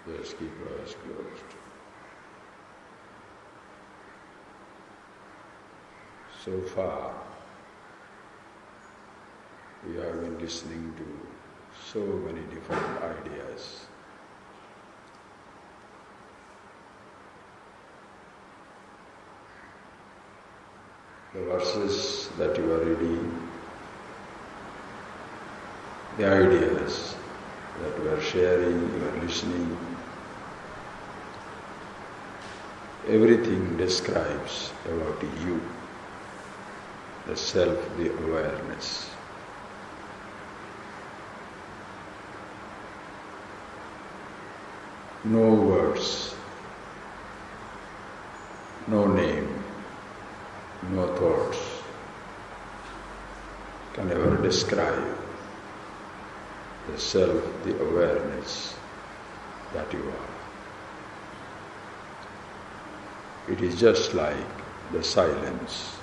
Just keep your eyes closed. So far, we have been listening to so many different ideas. The verses that you are reading, the ideas that you are sharing, you are listening, everything describes about you, the self, the awareness. No words, no name, no thoughts can ever describe the self, the awareness that you are. It is just like the silence.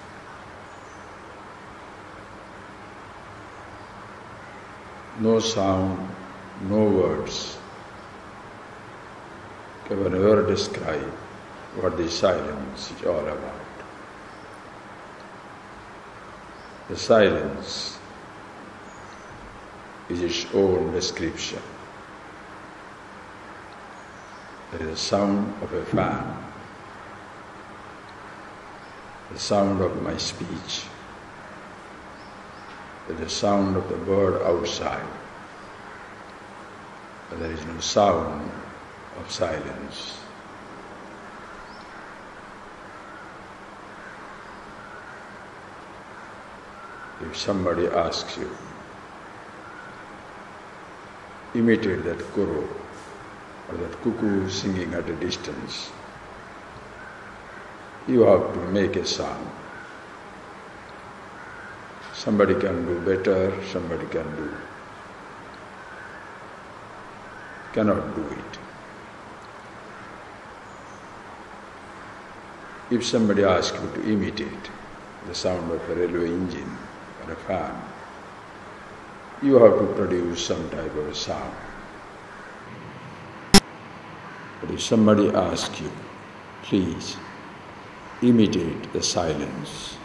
No sound, no words can ever describe what the silence is all about. The silence is its own description. There is the sound of a fan, the sound of my speech, there is the sound of the bird outside, but there is no sound of silence. If somebody asks you, imitate that crow or that cuckoo singing at a distance, you have to make a sound. Somebody can do better, somebody cannot do it. If somebody asks you to imitate the sound of a railway engine or a fan, you have to produce some type of a sound. But if somebody asks you, please imitate the silence,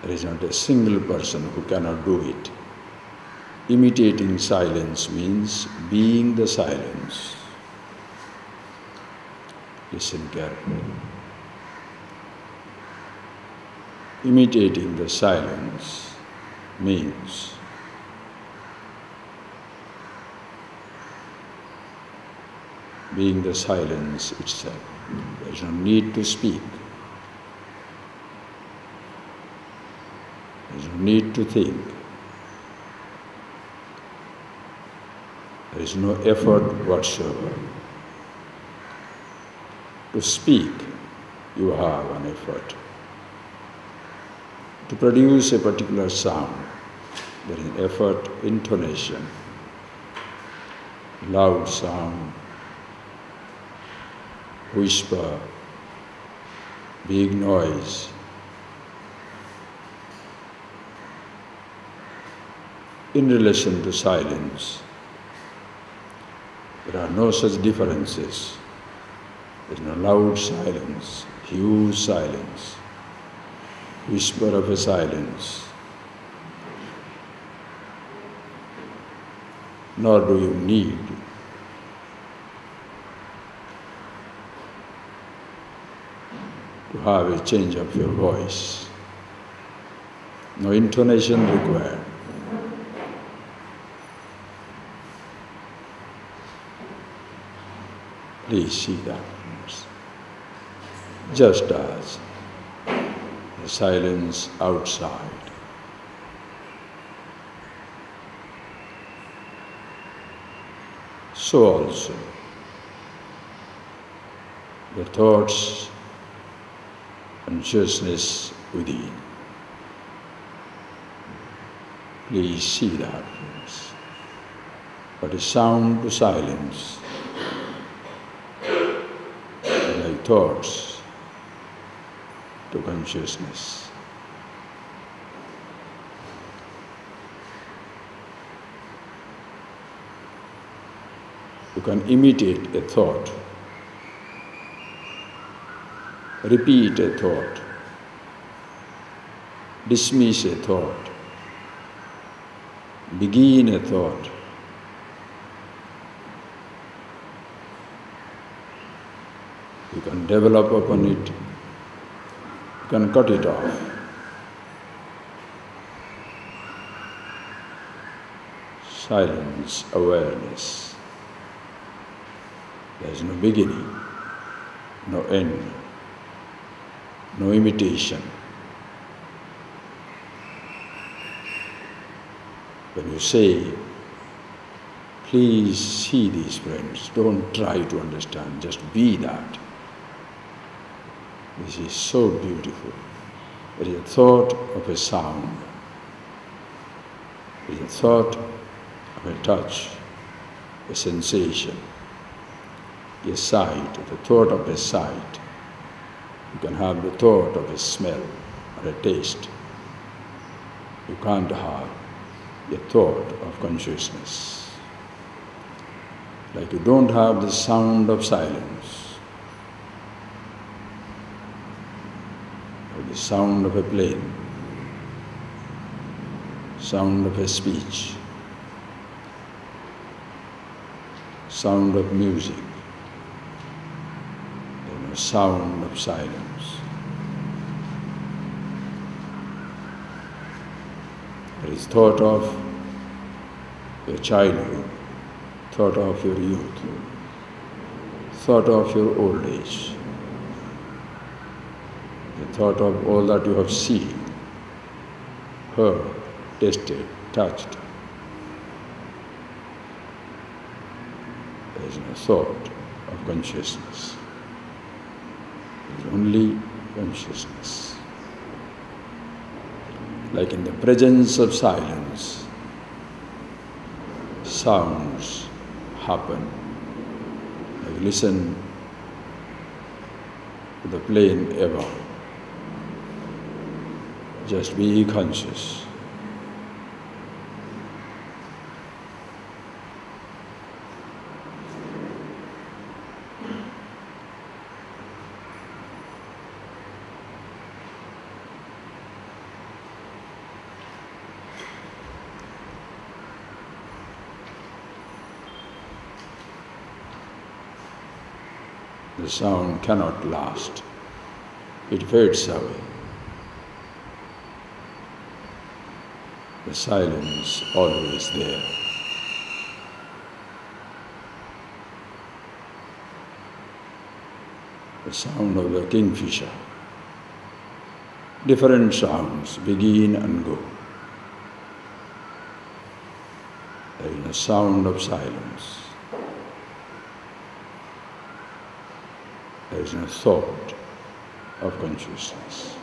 there is not a single person who cannot do it. Imitating silence means being the silence. Listen carefully. Imitating the silence means being the silence itself. There is no need to speak. There is no need to think. There is no effort whatsoever. To speak, you have an effort. To produce a particular sound, there is an effort, intonation, loud sound, whisper, big noise. In relation to silence, there are no such differences. There is no loud silence, huge silence, whisper of a silence. Nor do you need to have a change of your voice. No intonation required. Please see that. Just as the silence outside, so also the thoughts, consciousness within. Please see that. But a sound to silence, like thoughts to consciousness. can imitate a thought, repeat a thought, dismiss a thought, begin a thought. You can develop upon it, you can cut it off. Silence, awareness. There is no beginning, no end, no imitation. When you say, please see these friends, don't try to understand, just be that. This is so beautiful. It is a thought of a sound. It is a thought of a touch, a sensation, a sight, the thought of a sight. You can have the thought of a smell or a taste. You can't have a thought of consciousness. Like you don't have the sound of silence, or the sound of a plane, sound of a speech, sound of music. There is no sound of silence. There is thought of your childhood, thought of your youth, thought of your old age, the thought of all that you have seen, heard, tasted, touched. There is no thought of consciousness. There is only consciousness. Like in the presence of silence, sounds happen. Like listen to the plane above. Just be conscious. The sound cannot last. It fades away. The silence always there. The sound of the kingfisher. Different sounds begin and go. There is a sound of silence. There is no thought of consciousness.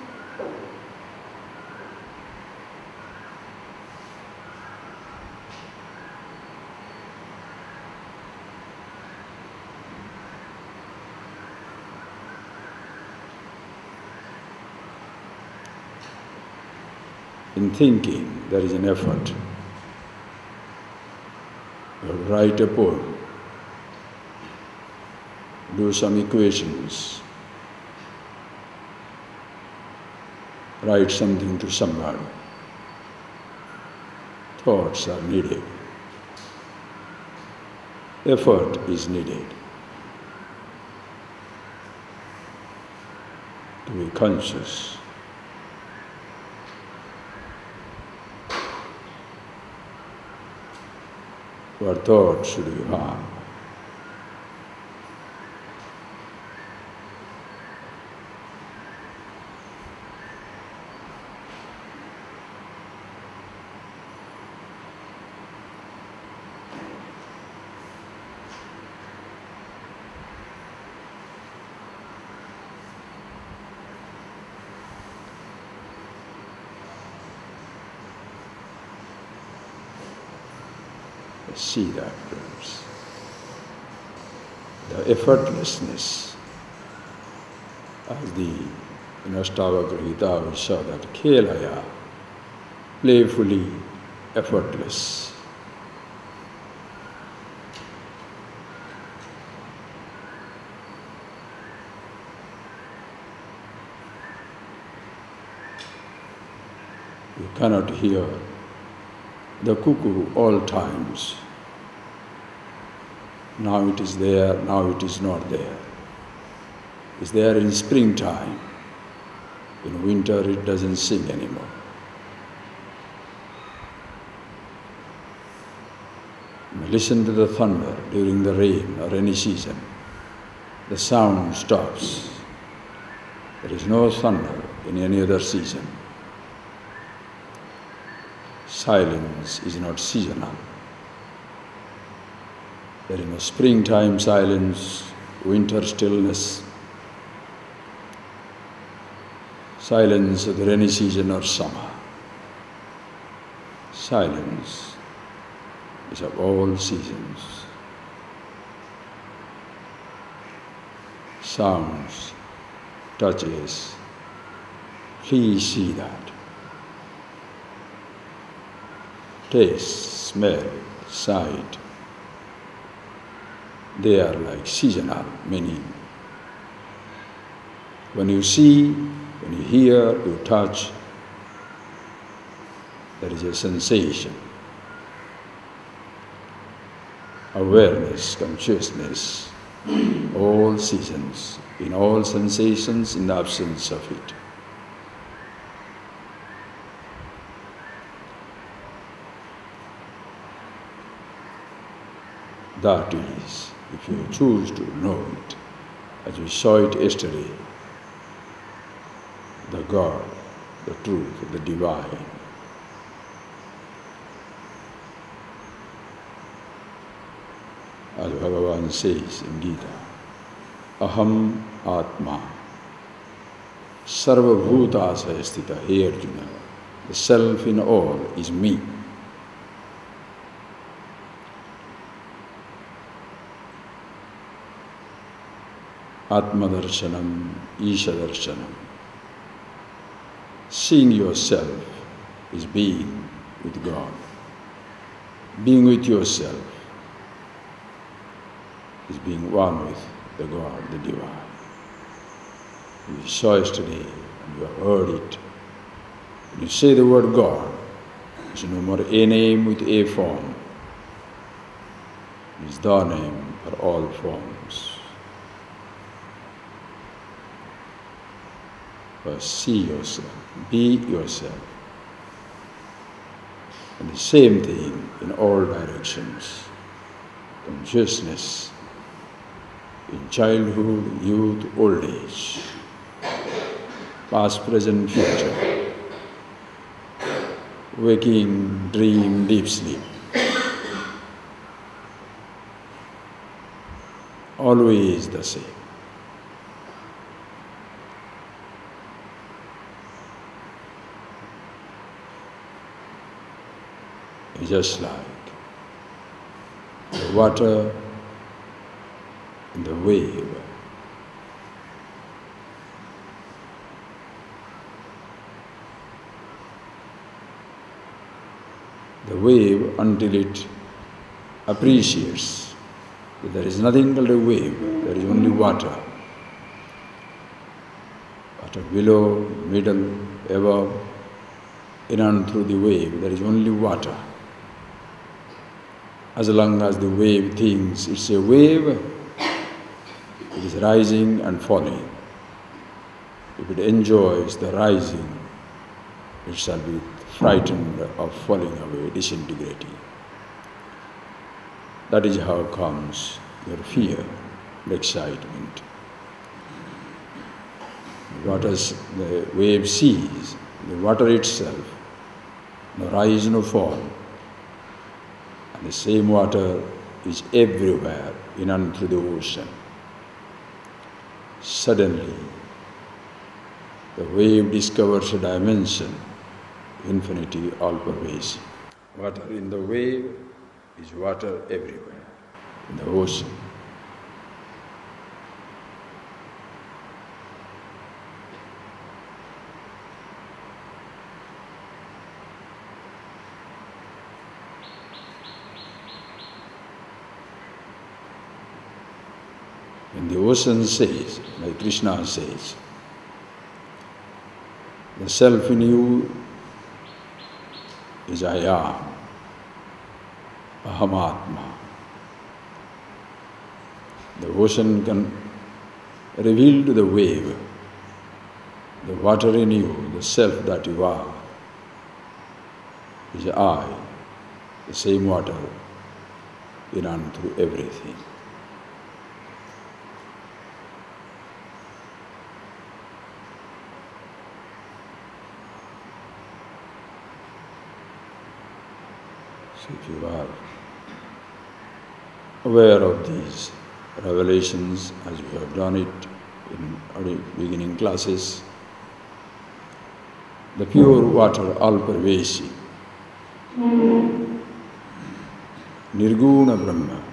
In thinking, there is an effort. You have to write a poem, do some equations, write something to somebody. Thoughts are needed. Effort is needed to be conscious. What thought should you have? See that, friends. The effortlessness, as the in ASHTAVAKRA Gita we saw that Khelaya, playfully effortless. You cannot hear the cuckoo all times. Now it is there, now it is not there. It's there in springtime. In winter it doesn't sing anymore. You listen to the thunder during the rain or any season. The sound stops. There is no thunder in any other season. Silence is not seasonal. There is no springtime silence, winter stillness, silence of the rainy season or summer. Silence is of all seasons. Sounds, touches, please see that. Taste, smell, sight, they are like seasonal meaning. When you see, when you hear, you touch, there is a sensation. Awareness, consciousness, all seasons, in all sensations, in the absence of it. That is, if you choose to know it, as we saw it yesterday, the God, the truth, the divine. As Bhagavan says in Gita, Aham Atma Sarva Bhutasaya Sthita. Hey Arjuna, the self in all is me. Atma Darshanam, Isha Darshanam. Seeing yourself is being with God. Being with yourself is being one with the God, the Divine. We saw yesterday and you have heard it. When you say the word God, it's no more a name with a form. It is the name for all forms. First, see yourself, be yourself. And the same thing in all directions. Consciousness in childhood, youth, old age, past, present, future, waking, dream, deep sleep. Always the same. Just like the water in the wave. The wave, until it appreciates that there is nothing called a wave, there is only water. Water below, middle, above, in and through the wave, there is only water. As long as the wave thinks it's a wave, it is rising and falling. If it enjoys the rising, it shall be frightened of falling away, disintegrating. That is how comes your fear, the excitement. The wave sees, the water itself, no rise, no fall. The same water is everywhere in and through the ocean. Suddenly, the wave discovers a dimension, infinity all-pervasive. Water in the wave is water everywhere, in the ocean. When the ocean says, like Krishna says, the self in you is I am, Ahamatma. The ocean can reveal to the wave the water in you, the self that you are, is I, the same water we run through everything. So if you are aware of these revelations as we have done it in our beginning classes, the pure water, all-pervasive, Nirguna Brahma,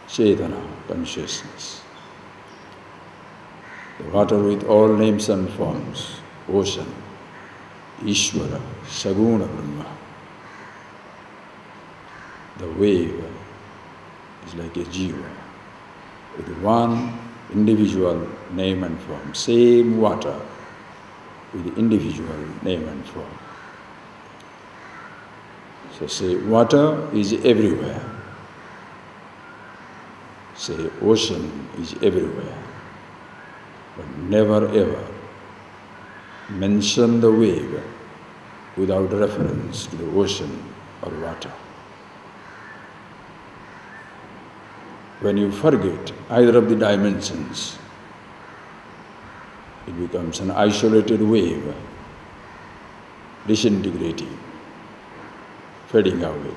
Chetana, consciousness. The water with all names and forms, ocean, Ishvara, Saguna Brahma. The wave is like a jiva, with one individual name and form, same water with individual name and form. So say, water is everywhere. Say, ocean is everywhere. But never ever mention the wave without reference to the ocean or water. When you forget either of the dimensions, it becomes an isolated wave, disintegrating, fading away,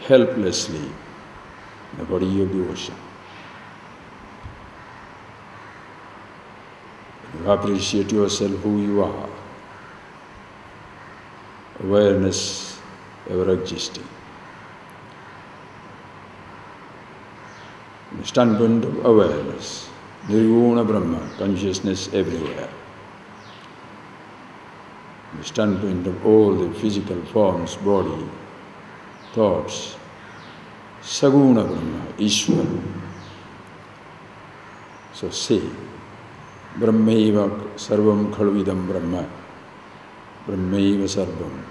helplessly in the body of the ocean. You appreciate yourself, who you are, awareness ever existing. From the standpoint of awareness, Nirguna Brahma, consciousness everywhere. From the standpoint of all the physical forms, body, thoughts, Saguna Brahma, Ishvara. So say, Brahmaiva sarvam khalvidam Brahma, Brahmaiva sarvam.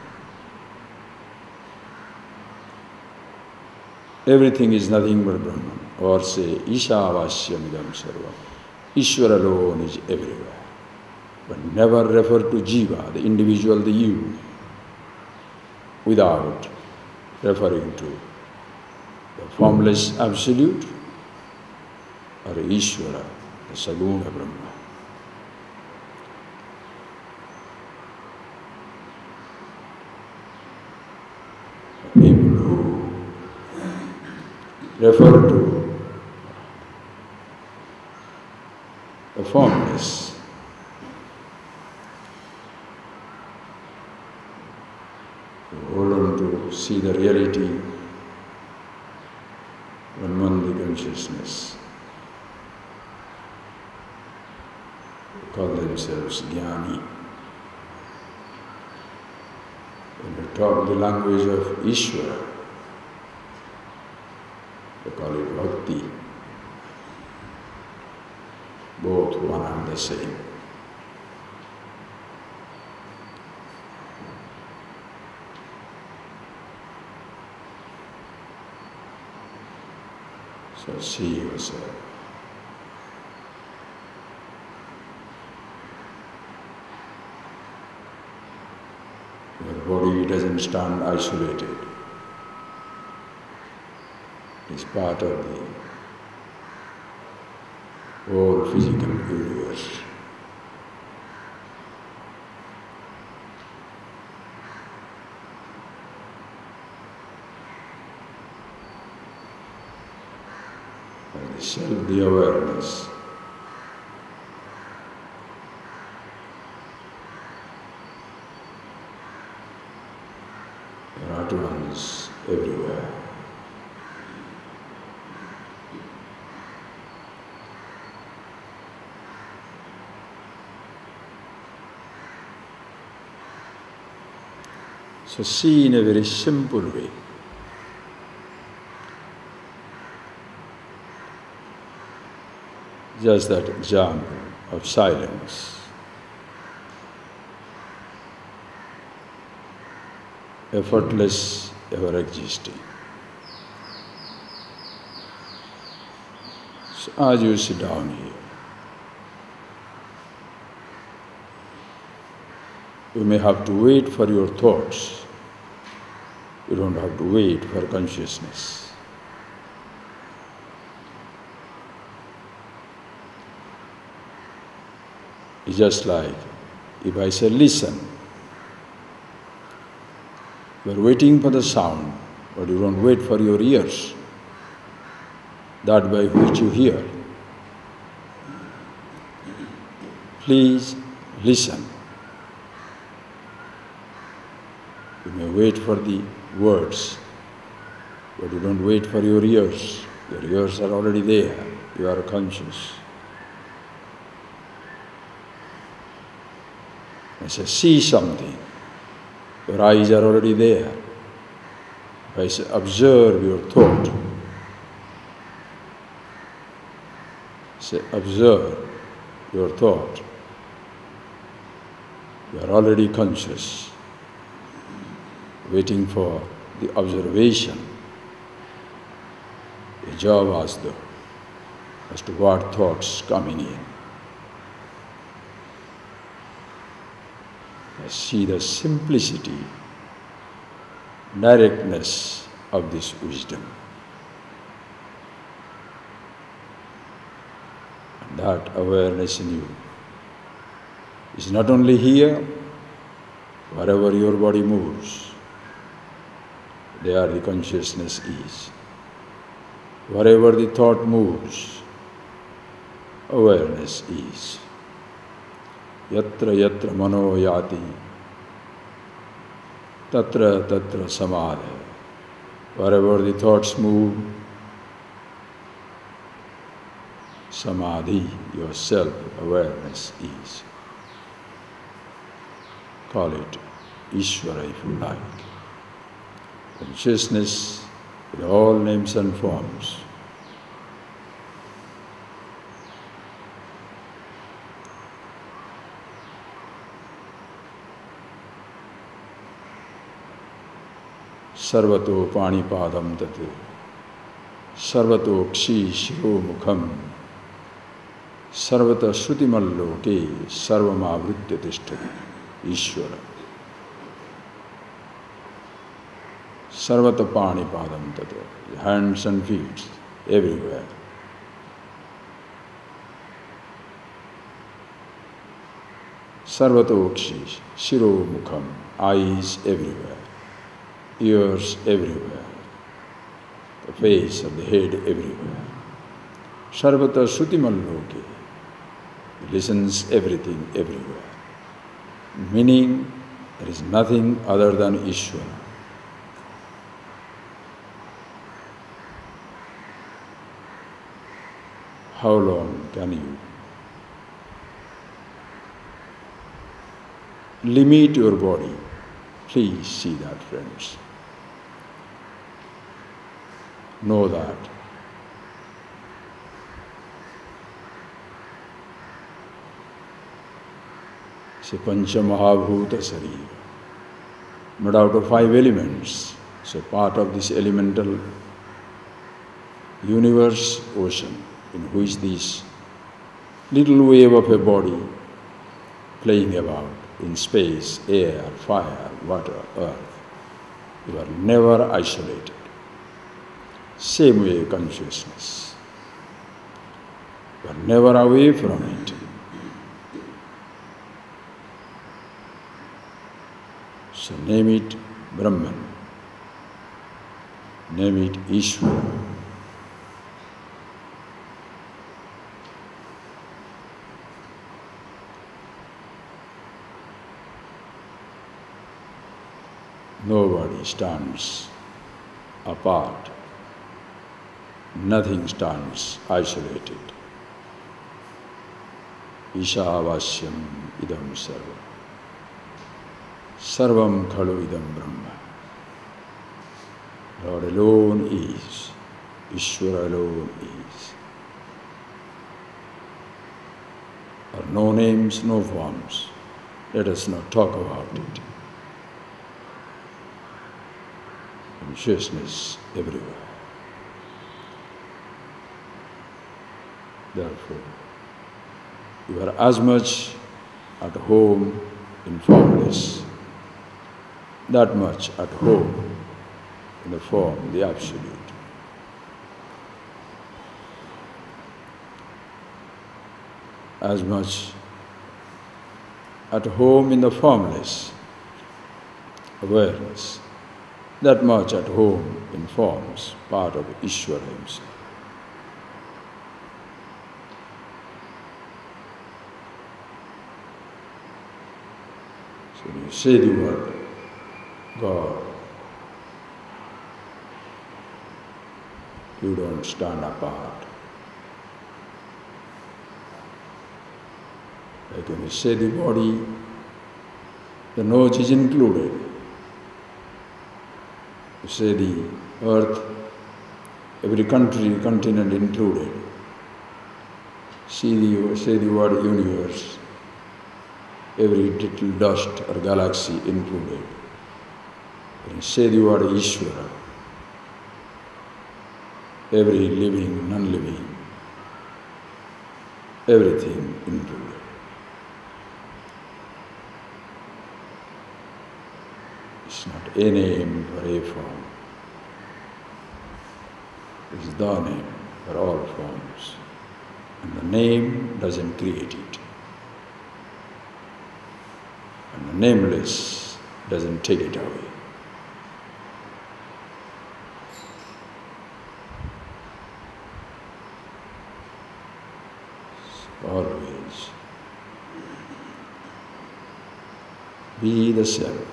Everything is nothing but Brahman. Or say, Ishavashyamidam sarvam. Ishvara alone is everywhere. But never refer to Jiva, the individual, the you, without referring to the formless absolute or Ishvara, the Saguna Brahma. People who refer to the formless hold on to see the reality, Brahman, the consciousness. They call themselves Jnani. When they talk the language of Ishvara, they call it Bhakti. Both one and the same. So see yourself. Your body doesn't stand isolated. It is part of the whole physical universe. And the self, the awareness, there are utterance everywhere. So see in a very simple way. Just that example of silence. effortless, ever existing. So as you sit down here, you may have to wait for your thoughts. You don't have to wait for consciousness. It's just like if I say listen, you are waiting for the sound, but you don't wait for your ears, that by which you hear. Please listen. You may wait for the words, but you don't wait for your ears. Your ears are already there. You are conscious. I say, see something. Your eyes are already there. If I say, observe your thought. Say, observe your thought. You are already conscious, waiting for the observation. A job as to what thoughts coming in. See the simplicity, directness of this wisdom. And that awareness in you is not only here, wherever your body moves, there the consciousness is. Wherever the thought moves, awareness is. Yatra yatra mano yati, tatra tatra samadhi. Wherever the thoughts move, samadhi, your self-awareness is. Call it Ishvara if you like. Consciousness with all names and forms. Sarvato panipadam tat, sarvato kshi shiro mukham, sarvata shrutimaloke, sarvamavritya tishtati, Ishvara. Sarvata panipadam tat, hands and feet, everywhere. Sarvato kshi shiro mukham, eyes everywhere. Ears everywhere, the face of the head everywhere. Sarvata Shrutimaloke, listens everything everywhere. Meaning, there is nothing other than Ishvara. How long can you limit your body? Please see that, friends. Know that. Say Pancha Mahabhuta Sarira, made out of 5 elements. So part of this elemental universe, ocean, in which this little wave of a body playing about in space, air, fire, water, earth. You are never isolated. Same way consciousness. You are never away from it. So name it Brahman. Name it Ishvara. Nobody stands apart. Nothing stands isolated. Ishavashyam idam sarvam. Sarvam khalu idam Brahma. Lord alone is. Ishvara alone is. There are no names, no forms. Let us not talk about it. consciousness everywhere. Therefore, you are as much at home in formless, that much at home in the form, the Absolute. As much at home in the formless awareness, that much at home in forms, part of Ishvara himself. So when you say the word God, you don't stand apart. Like when you say the body, the nose is included. You say the earth, every country, continent included. Say the word universe, every little dust or galaxy included. When you say the word Ishvara, every living, non-living, everything included. It's not a name for a form. It's the name for all forms. And the name doesn't create it. And the nameless doesn't take it away. So always be the self.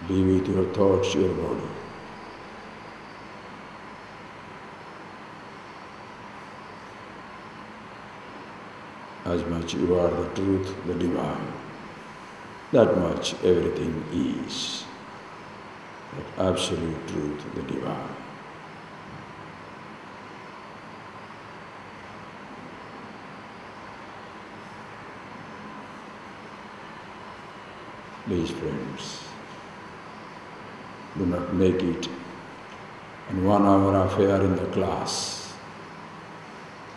Be with your thoughts, your body. As much you are the truth, the divine, that much everything is. That absolute truth, the divine. Please, friends, do not make it an 1 hour affair in the class.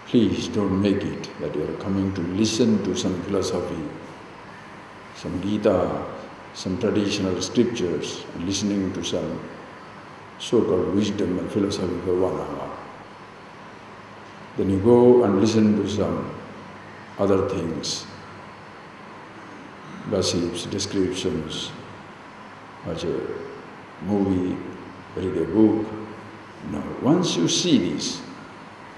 Please don't make it that you are coming to listen to some philosophy, some Gita, some traditional scriptures, and listening to some so-called wisdom and philosophy for 1 hour. Then you go and listen to some other things, gossips, descriptions, watch a movie, read a book. No, once you see this,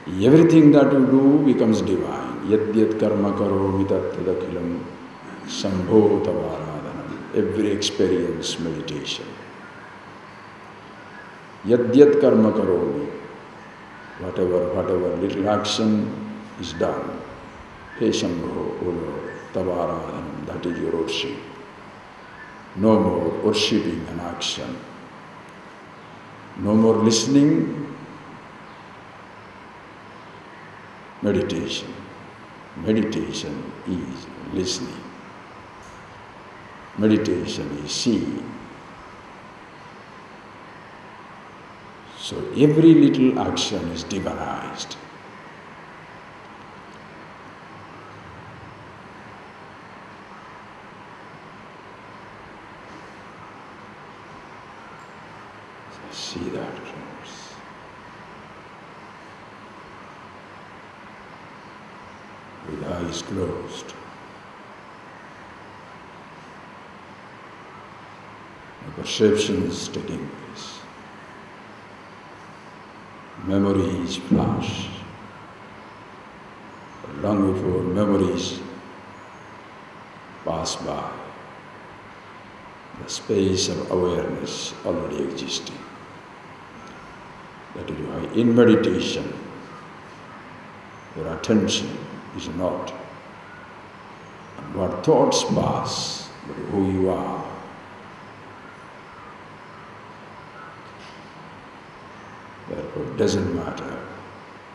everything that you do becomes divine. Yad yad karma karomi tat tadakhilam sambho tavaradhanam. Every experience, meditation. Yad yad karma karomi. Whatever little action is done. Hey Shambho, O Lord, tavaradhanam. That is your worship. No more worshipping and action. No more listening. Meditation. Meditation is listening. Meditation is seeing. So every little action is divinized. So see that, friends. With eyes closed. The perceptions taking place. Memories flash. But long before memories pass by, the space of awareness already existing. That is why in meditation, your attention is not on what thoughts pass, but who you are. Therefore, it doesn't matter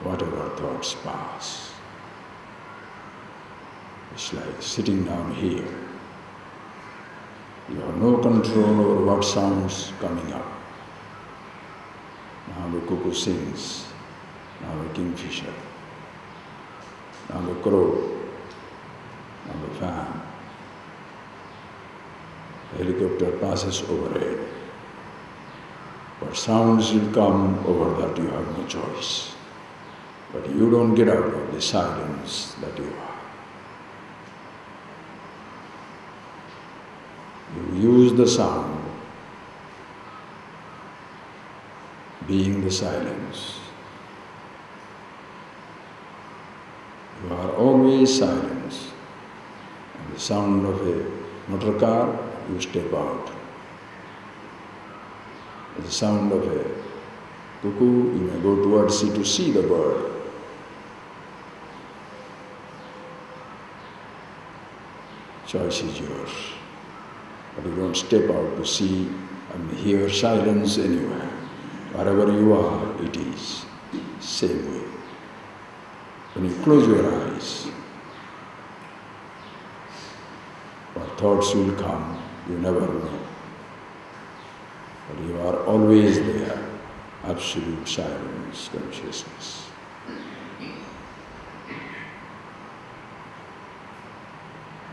whatever thoughts pass. It's like sitting down here. You have no control over what sounds coming up. Now the cuckoo sings, now the kingfisher, now the crow, now the fan. The helicopter passes overhead. But sounds will come over that, you have no choice. But you don't get out of the silence that you are. You use the sound, being the silence. You are always silence. And the sound of a motor car, you step out. The sound of a cuckoo, you may go towards it to see the bird. Choice is yours. But you don't step out to see and hear silence anywhere. Wherever you are, it is. Same way. When you close your eyes, what thoughts will come, you never know. But you are always there, absolute silence, consciousness.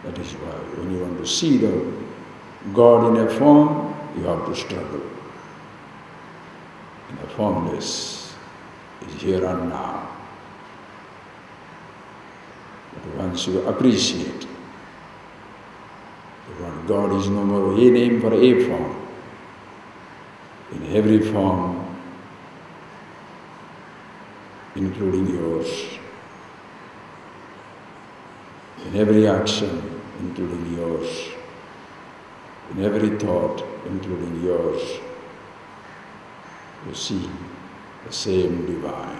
That is why when you want to see the God in a form, you have to struggle. In a formless is here and now. But once you appreciate that God is no more a name for a form, in every form, including yours, in every action, including yours, in every thought, including yours, you see the same divine.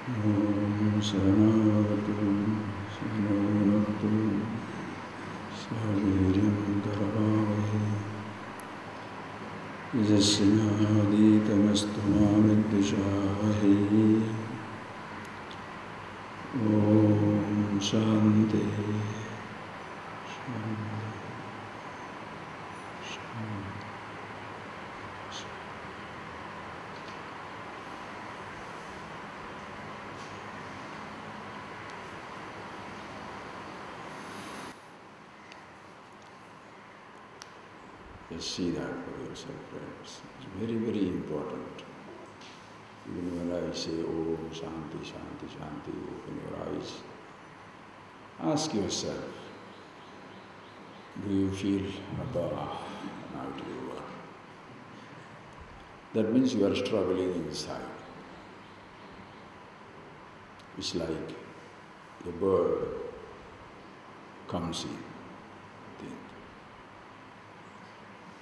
Om Sahanavatu Sahanavatu Sahaviryam Karavavahe Yajasyanaditamastu Mavidvishahe Om Shanti Shanti Just see that for yourself, friends. It's very, very important. Even when I say Om Shanti, Shanti, Shanti, open your eyes. Ask yourself, do you feel, Abba, now it is over? That means you are struggling inside. It's like a bird comes in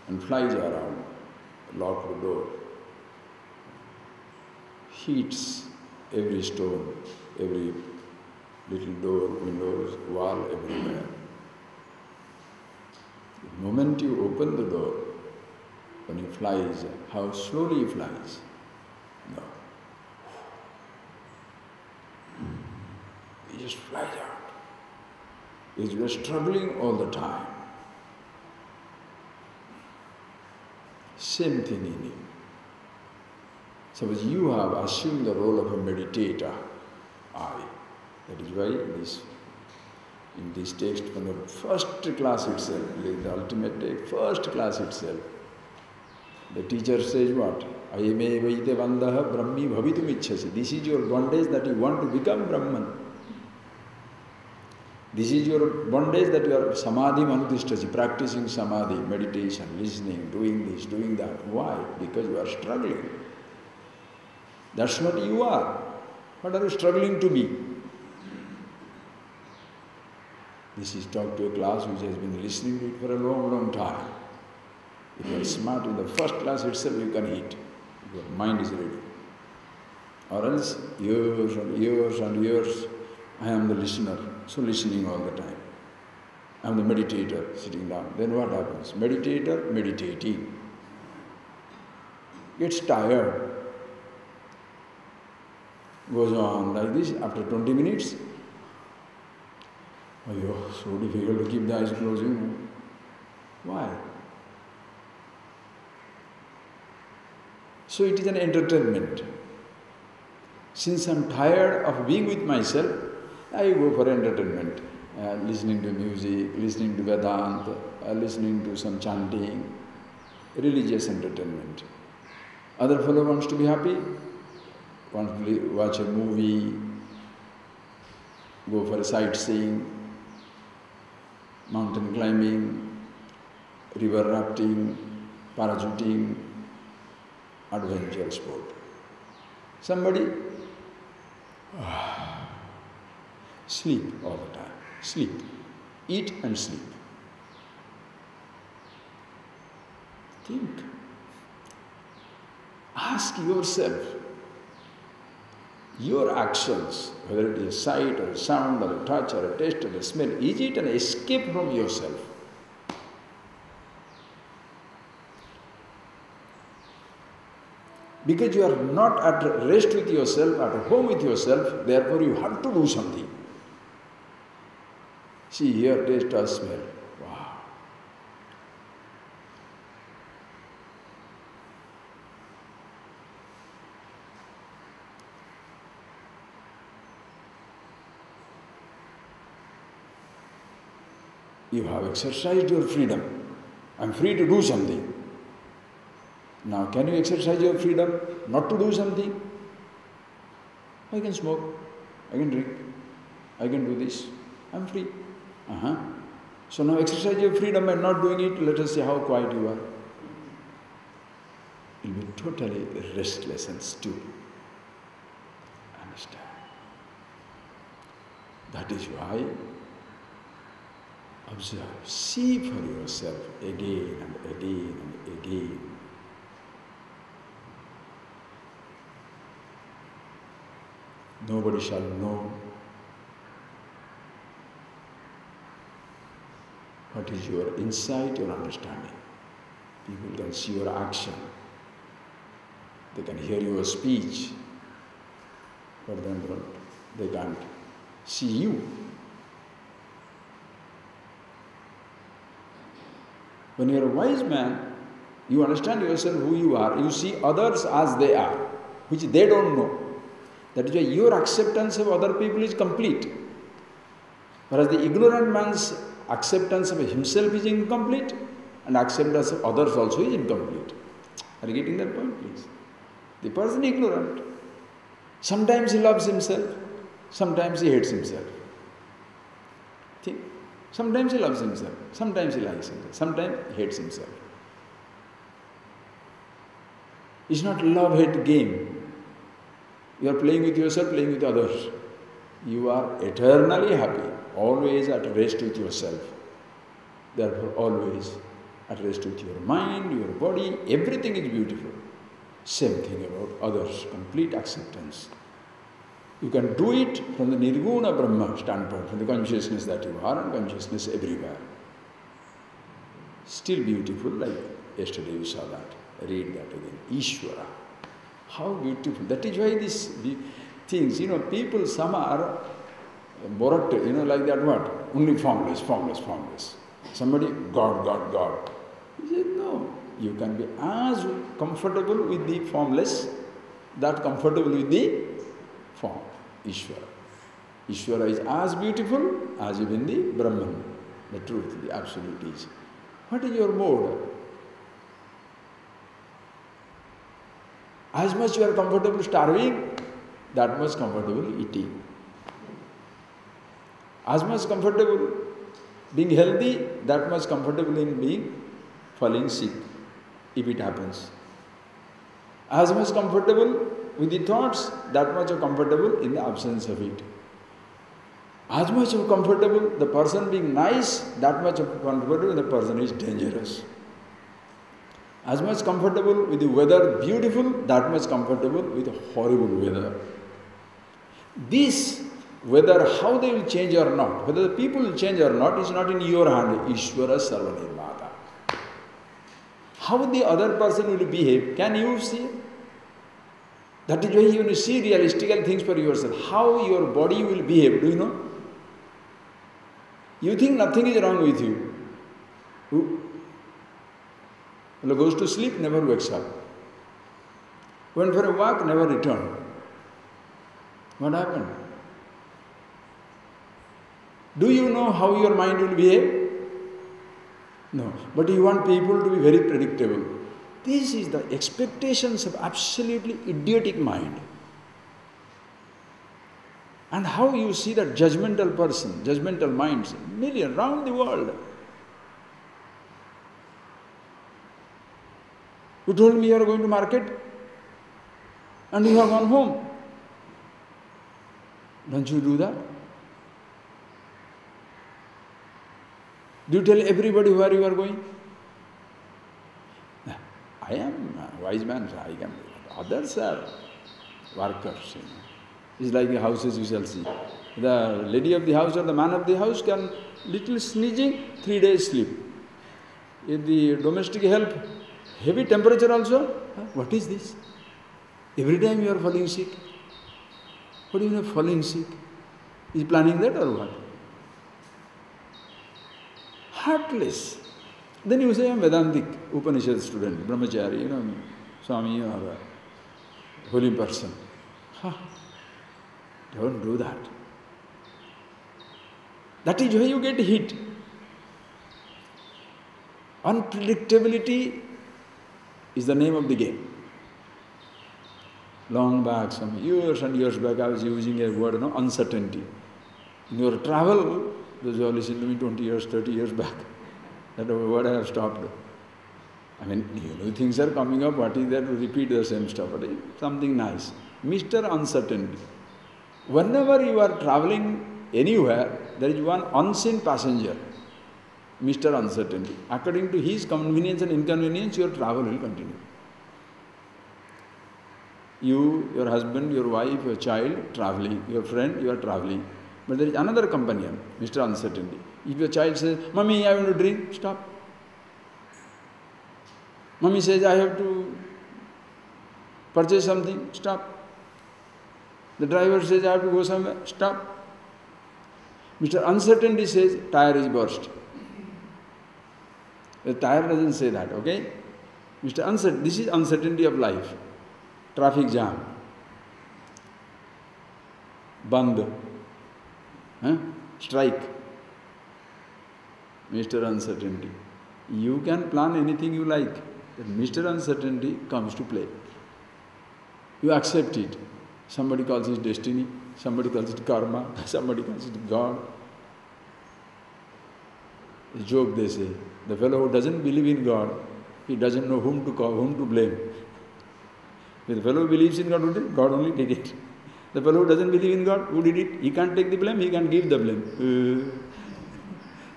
and flies around, lock the door, hits every stone, every little door, windows, wall, everywhere. The moment you open the door, when he flies, how slowly he flies. No. He just flies out. He's just struggling all the time. Same thing in him. Suppose you have assumed the role of a meditator, I. That is why in this text from the first class itself, the ultimate text, first class itself, the teacher says what? Ayame vaite vandaha brahmi bhavitum ichchasi. This is your bondage that you want to become Brahman. This is your bondage that you are samadhi manutishthasi, practicing samadhi, meditation, listening, doing this, doing that. Why? Because you are struggling. That's what you are. What are you struggling to be? This is talk to a class which has been listening to it for a long, long time. If you are smart in the first class itself, you can hit. Your mind is ready. Or else, years and years and years, I am the listener, so listening all the time. I am the meditator, sitting down. Then what happens? Meditator, meditating. Gets tired. Goes on like this, after 20 minutes, oh, so difficult to keep the eyes closed. Why? So it is an entertainment. Since I am tired of being with myself, I go for entertainment. Listening to music, listening to Vedanta, listening to some chanting, religious entertainment. Other fellow wants to be happy, wants to watch a movie, go for a sightseeing, mountain climbing, river rafting, parachuting, adventure sport. Somebody sleep all the time. Sleep. Eat and sleep. Think. Ask yourself, your actions, whether it is a sight or a sound or a touch or a taste or a smell, is it an escape from yourself? Because you are not at rest with yourself, at home with yourself, therefore you have to do something. See, hear, taste, touch, smell. Wow. You have exercised your freedom. I am free to do something. Now, can you exercise your freedom not to do something? I can smoke, I can drink, I can do this. I am free. So now exercise your freedom by not doing it. Let us see how quiet you are. You'll be totally restless and stupid. Understand? That is why observe, see for yourself again and again and again. Nobody shall know what is your insight, your understanding. People can see your action. They can hear your speech, but then they can't see you. When you are a wise man, you understand yourself who you are. You see others as they are, which they don't know. That is why your acceptance of other people is complete. Whereas the ignorant man's acceptance of himself is incomplete, and acceptance of others also is incomplete. Are you getting that point, please? The person is ignorant. Sometimes he loves himself, sometimes he hates himself. Sometimes he loves himself, sometimes he likes himself, sometimes he hates himself. It's not a love-hate game. You are playing with yourself, playing with others. You are eternally happy, always at rest with yourself. Therefore, always at rest with your mind, your body, everything is beautiful. Same thing about others, complete acceptance. You can do it from the Nirguna Brahma standpoint, from the consciousness that you are and consciousness everywhere. Still beautiful, like yesterday we saw that. Read that again. Ishvara. How beautiful. That is why these things, people, some are borrowed, like that what? Only formless, formless, formless. Somebody, God, God, God. He said, no. You can be as comfortable with the formless, that comfortable with the form. Ishvara. Ishvara is as beautiful as even the Brahman, the truth, the absolute is. What is your mode? As much you are comfortable starving, that much comfortable eating. As much comfortable being healthy, that much comfortable in being falling sick, if it happens. As much comfortable with the thoughts, that much comfortable in the absence of it. As much comfortable the person being nice, that much comfortable when the person is dangerous. As much comfortable with the weather beautiful, that much comfortable with horrible weather. This, whether how they will change or not, whether the people will change or not, is not in your hand. Ishvara Sarva Nirmata. How the other person will behave, can you see? That is why you see realistic things for yourself. How your body will behave, do you know? You think nothing is wrong with you. Who goes to sleep, never wakes up. Went for a walk, never returned. What happened? Do you know how your mind will behave? No. But you want people to be very predictable. This is the expectations of absolutely idiotic mind. And how you see that judgmental person, judgmental minds, million around the world. You told me you are going to market and you have gone home. Don't you do that? Do you tell everybody where you are going? I am a wise man, I can. Others are workers. It's like the houses you shall see. The lady of the house or the man of the house can little sneezing, 3 days sleep. If the domestic help, heavy temperature also, what is this? Every time you are falling sick. What do you mean falling sick? Is he planning that or what? Heartless. Then you say, I am Vedantic, Upanishad student, Brahmachari, Swami or a holy person. Don't do that. That is why you get hit. Unpredictability is the name of the game. Long back, some years and years back, I was using a word, uncertainty. In your travel, those who have listened to me 20 years, 30 years back, that word I have stopped. I mean, new things are coming up, what is there to repeat the same stuff? Something nice. Mr. Uncertainty. Whenever you are traveling anywhere, there is one unseen passenger, Mr. Uncertainty. According to his convenience and inconvenience, your travel will continue. You, your husband, your wife, your child, traveling. Your friend, you are traveling. But there is another companion, Mr. Uncertainty. If your child says, Mommy, I want to drink, stop. Mommy says, I have to purchase something, stop. The driver says, I have to go somewhere, stop. Mr. Uncertainty says, tire is burst. The tire doesn't say that, okay? Mr. Uncertainty, this is uncertainty of life. Traffic jam. Band. Strike. Mr. Uncertainty. You can plan anything you like. But Mr. Uncertainty comes to play. You accept it. Somebody calls it destiny, somebody calls it karma, somebody calls it God. A joke they say, the fellow who doesn't believe in God, he doesn't know whom to call, whom to blame. If the fellow who believes in God, who did it? God only did it. The fellow who doesn't believe in God, who did it? He can't take the blame, he can't give the blame.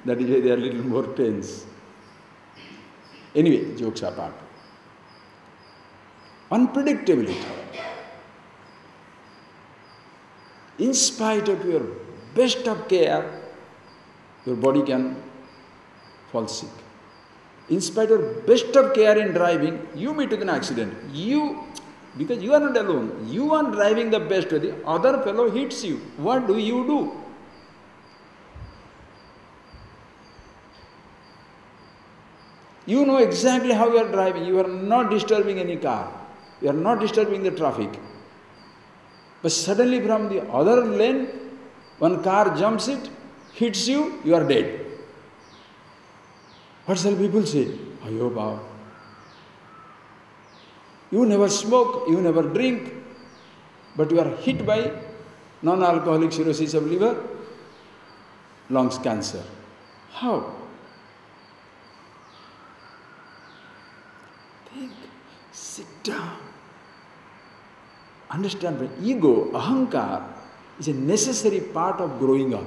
That is why they are a little more tense. Anyway, jokes apart. Unpredictability. In spite of your best of care, your body can fall sick. In spite of best of care in driving, you meet with an accident. Because you are not alone. You are driving the best way. The other fellow hits you. What do you do? You know exactly how you are driving. You are not disturbing any car. You are not disturbing the traffic. But suddenly from the other lane, one car jumps it, hits you, you are dead. What shall people say? Ayo Baba. You never smoke, you never drink, but you are hit by non-alcoholic cirrhosis of liver, lungs cancer. How? Think, sit down. Understand that ego, ahankar, is a necessary part of growing up,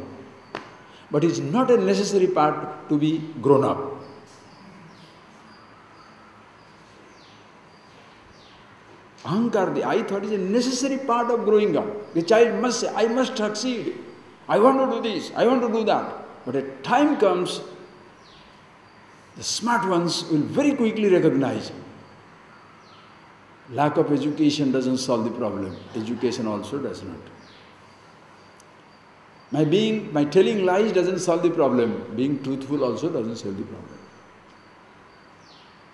but it is not a necessary part to be grown up. Ahankar, the I thought, is a necessary part of growing up. The child must say, I must succeed. I want to do this, I want to do that. But a time comes, the smart ones will very quickly recognize lack of education doesn't solve the problem. Education also does not. My telling lies doesn't solve the problem. Being truthful also doesn't solve the problem.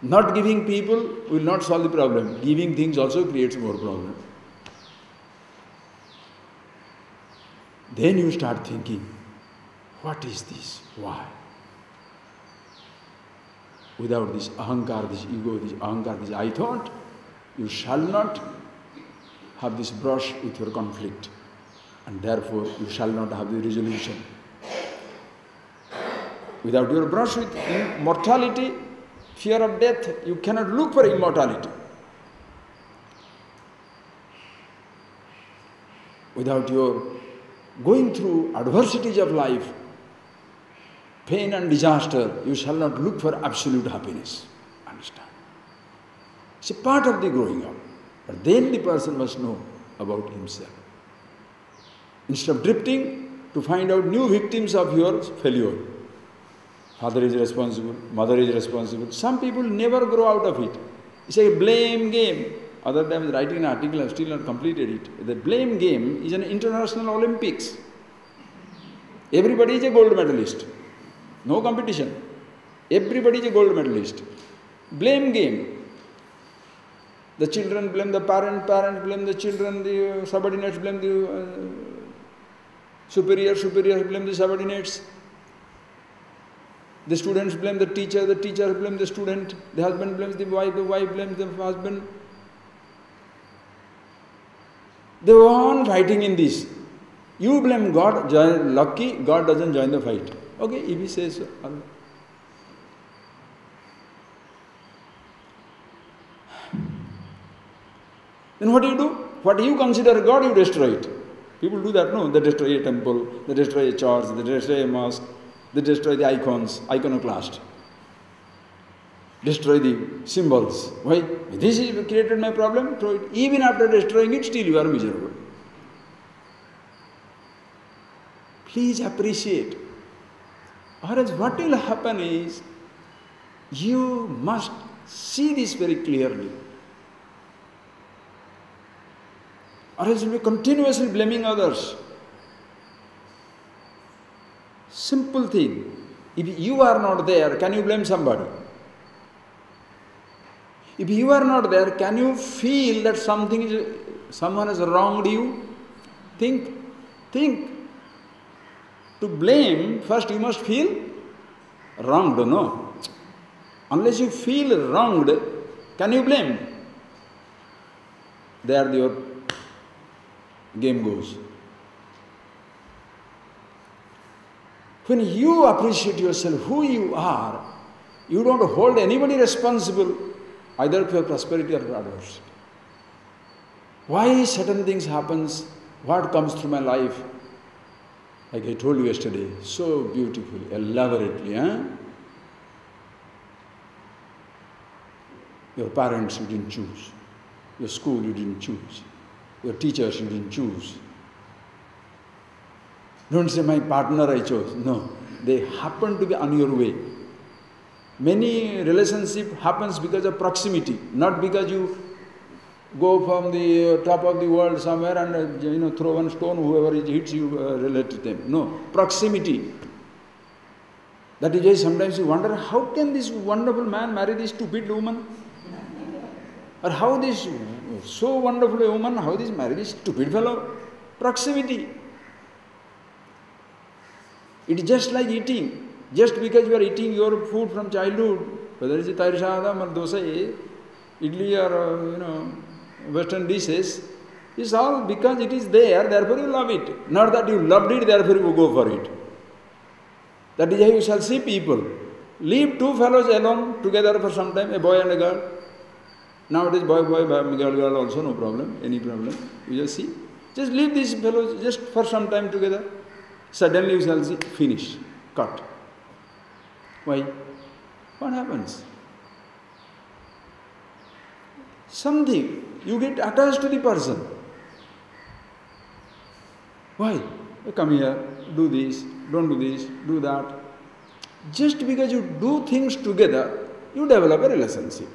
Not giving people will not solve the problem. Giving things also creates more problem. Then you start thinking, what is this? Why? Without this ahankar, this ego, this ahankar, this I thought, you shall not have this brush with your conflict, and therefore you shall not have the resolution. Without your brush with mortality, fear of death, you cannot look for immortality. Without your going through adversities of life, pain and disaster, you shall not look for absolute happiness. Understand? It's a part of the growing up. But then the person must know about himself. Instead of drifting to find out new victims of your failure. Father is responsible, mother is responsible. Some people never grow out of it. It's a blame game. Other times writing an article, I've still not completed it. The blame game is an international Olympics. Everybody is a gold medalist. No competition. Everybody is a gold medalist. Blame game. The children blame the parents blame the children, the subordinates blame the superiors blame the subordinates. The students blame the teacher blames the student, the husband blames the wife blames the husband. They go on fighting in this. You blame God, lucky God doesn't join the fight. Okay, if he says so. Then what do you do? What you consider God, you destroy it. People do that, no? They destroy a temple, they destroy a church, they destroy a mosque, they destroy the icons, iconoclast. Destroy the symbols. Why? This has created my problem, throw it. Even after destroying it, still you are miserable. Please appreciate. Or else what will happen is, you must see this very clearly. Or else you will be continuously blaming others. Simple thing. If you are not there, can you blame somebody? If you are not there, can you feel that someone has wronged you? Think. To blame, first you must feel wronged, no? Unless you feel wronged, can you blame? There your game goes. When you appreciate yourself, who you are, you don't hold anybody responsible either for prosperity or for adversity. Why certain things happens, what comes through my life, like I told you yesterday, so beautifully, elaborately, Your parents you didn't choose, your school you didn't choose, your teachers you didn't choose. Don't say, my partner I chose. No, they happen to be on your way. Many relationship happens because of proximity, not because you go from the top of the world somewhere and throw one stone, whoever hits you, relate to them. No, proximity. That is why sometimes you wonder, how can this wonderful man marry this stupid woman? Or how this so wonderful a woman, how this marry this stupid fellow? Proximity. It is just like eating. Just because you are eating your food from childhood, whether it is tairi sadam or dosa, idli or Western dishes, is all because it is there, therefore you love it. Not that you loved it, therefore you go for it. That is how you shall see people. Leave two fellows alone together for some time, a boy and a girl. Nowadays boy, girl also, no problem, any problem. You just see. Just leave these fellows just for some time together. Suddenly you shall see, finish, cut. Why? What happens? Something, you get attached to the person. Why? Come here, do this, don't do this, do that. Just because you do things together, you develop a relationship.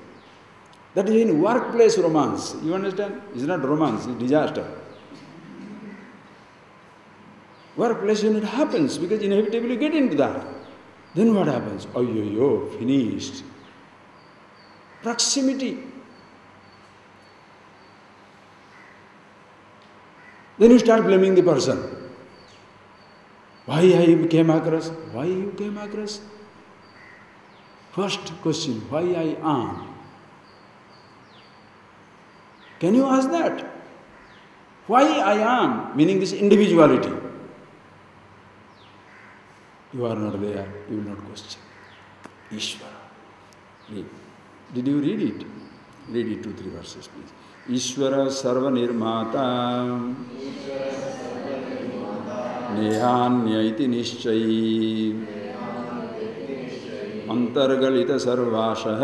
That is in workplace romance. You understand? It's not romance, it's disaster. Workplace when it happens, because inevitably you get into that. Then what happens? Oh, finished. Proximity. Then you start blaming the person. Why I came across? Why you came across? First question, why I am? Can you ask that? Why I am, meaning this individuality. You are not there, you will not question. Ishvara. Read. Did you read it? Read it 2-3 verses, please. Ishvara sarva nirmata nehanyaiti nishchayi antargalita sarvashah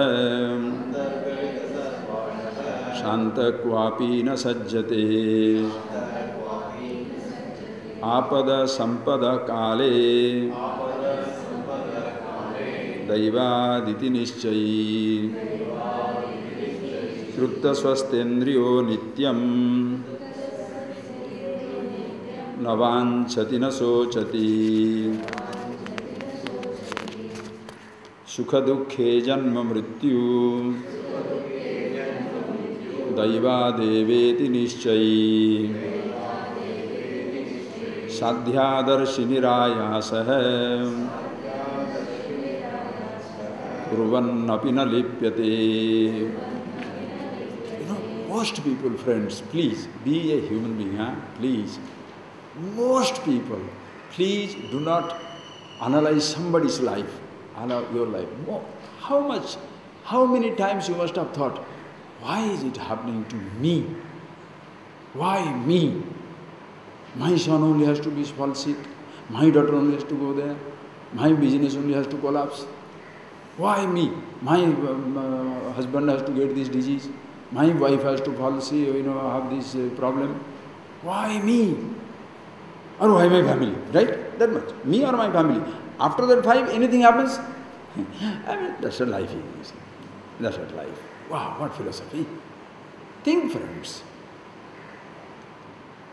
shanta kvapi na sajjate apada sampada kale daivaditi nishchayi trukta swastendriyo nityam navanchati na sochati sukha dukkhe janma mrityu daivadeveti nishchayi sadhyadarshini kurvannapi na lipyate. Most people, friends, please be a human being, please. Most people, please do not analyze somebody's life, analyze your life. How many times you must have thought, why is it happening to me? Why me? My son only has to fall sick. My daughter only has to go there. My business only has to collapse. Why me? My husband has to get this disease. My wife has to fall sick, have this problem. Why me? Or why my family? Right? That much. Me or my family. After that 5, anything happens? That's what life is. That's what life. Wow, what philosophy. Think, friends.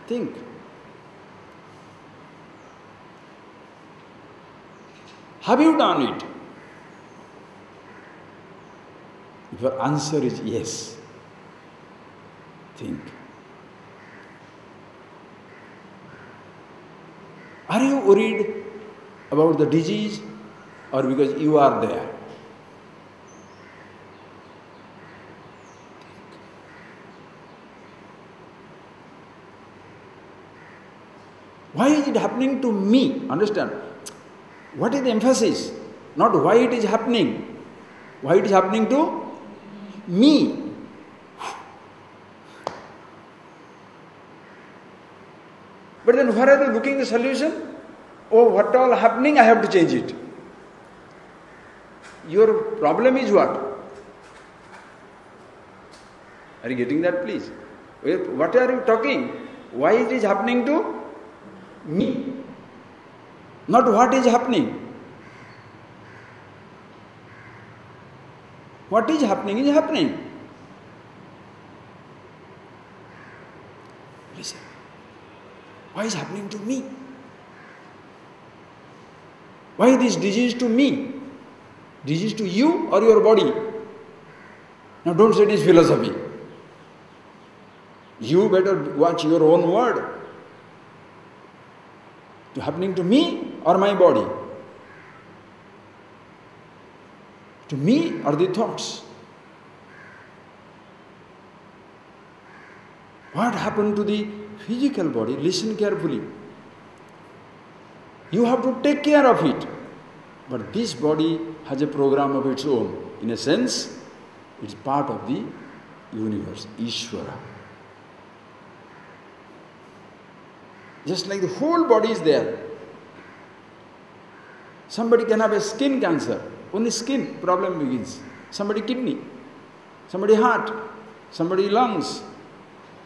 Think. Have you done it? If your answer is yes, think. Are you worried about the disease or because you are there? Why is it happening to me? Understand? What is the emphasis? Not why it is happening. Why it is happening to me. But then where are you looking the solution? Oh, what all happening, I have to change it. Your problem is what? Are you getting that, please? What are you talking? Why it is happening to me? Not what is happening. What is happening is happening. Listen. Why is happening to me? Why this disease to me? Disease to you or your body? Now don't say it is philosophy. You better watch your own word. It is happening to me or my body? To me or the thoughts? What happened to the physical body? Listen carefully. You have to take care of it. But this body has a program of its own. In a sense, it's part of the universe, Ishvara. Just like the whole body is there. Somebody can have a skin cancer. Only skin problem begins. Somebody kidney, somebody heart, somebody lungs.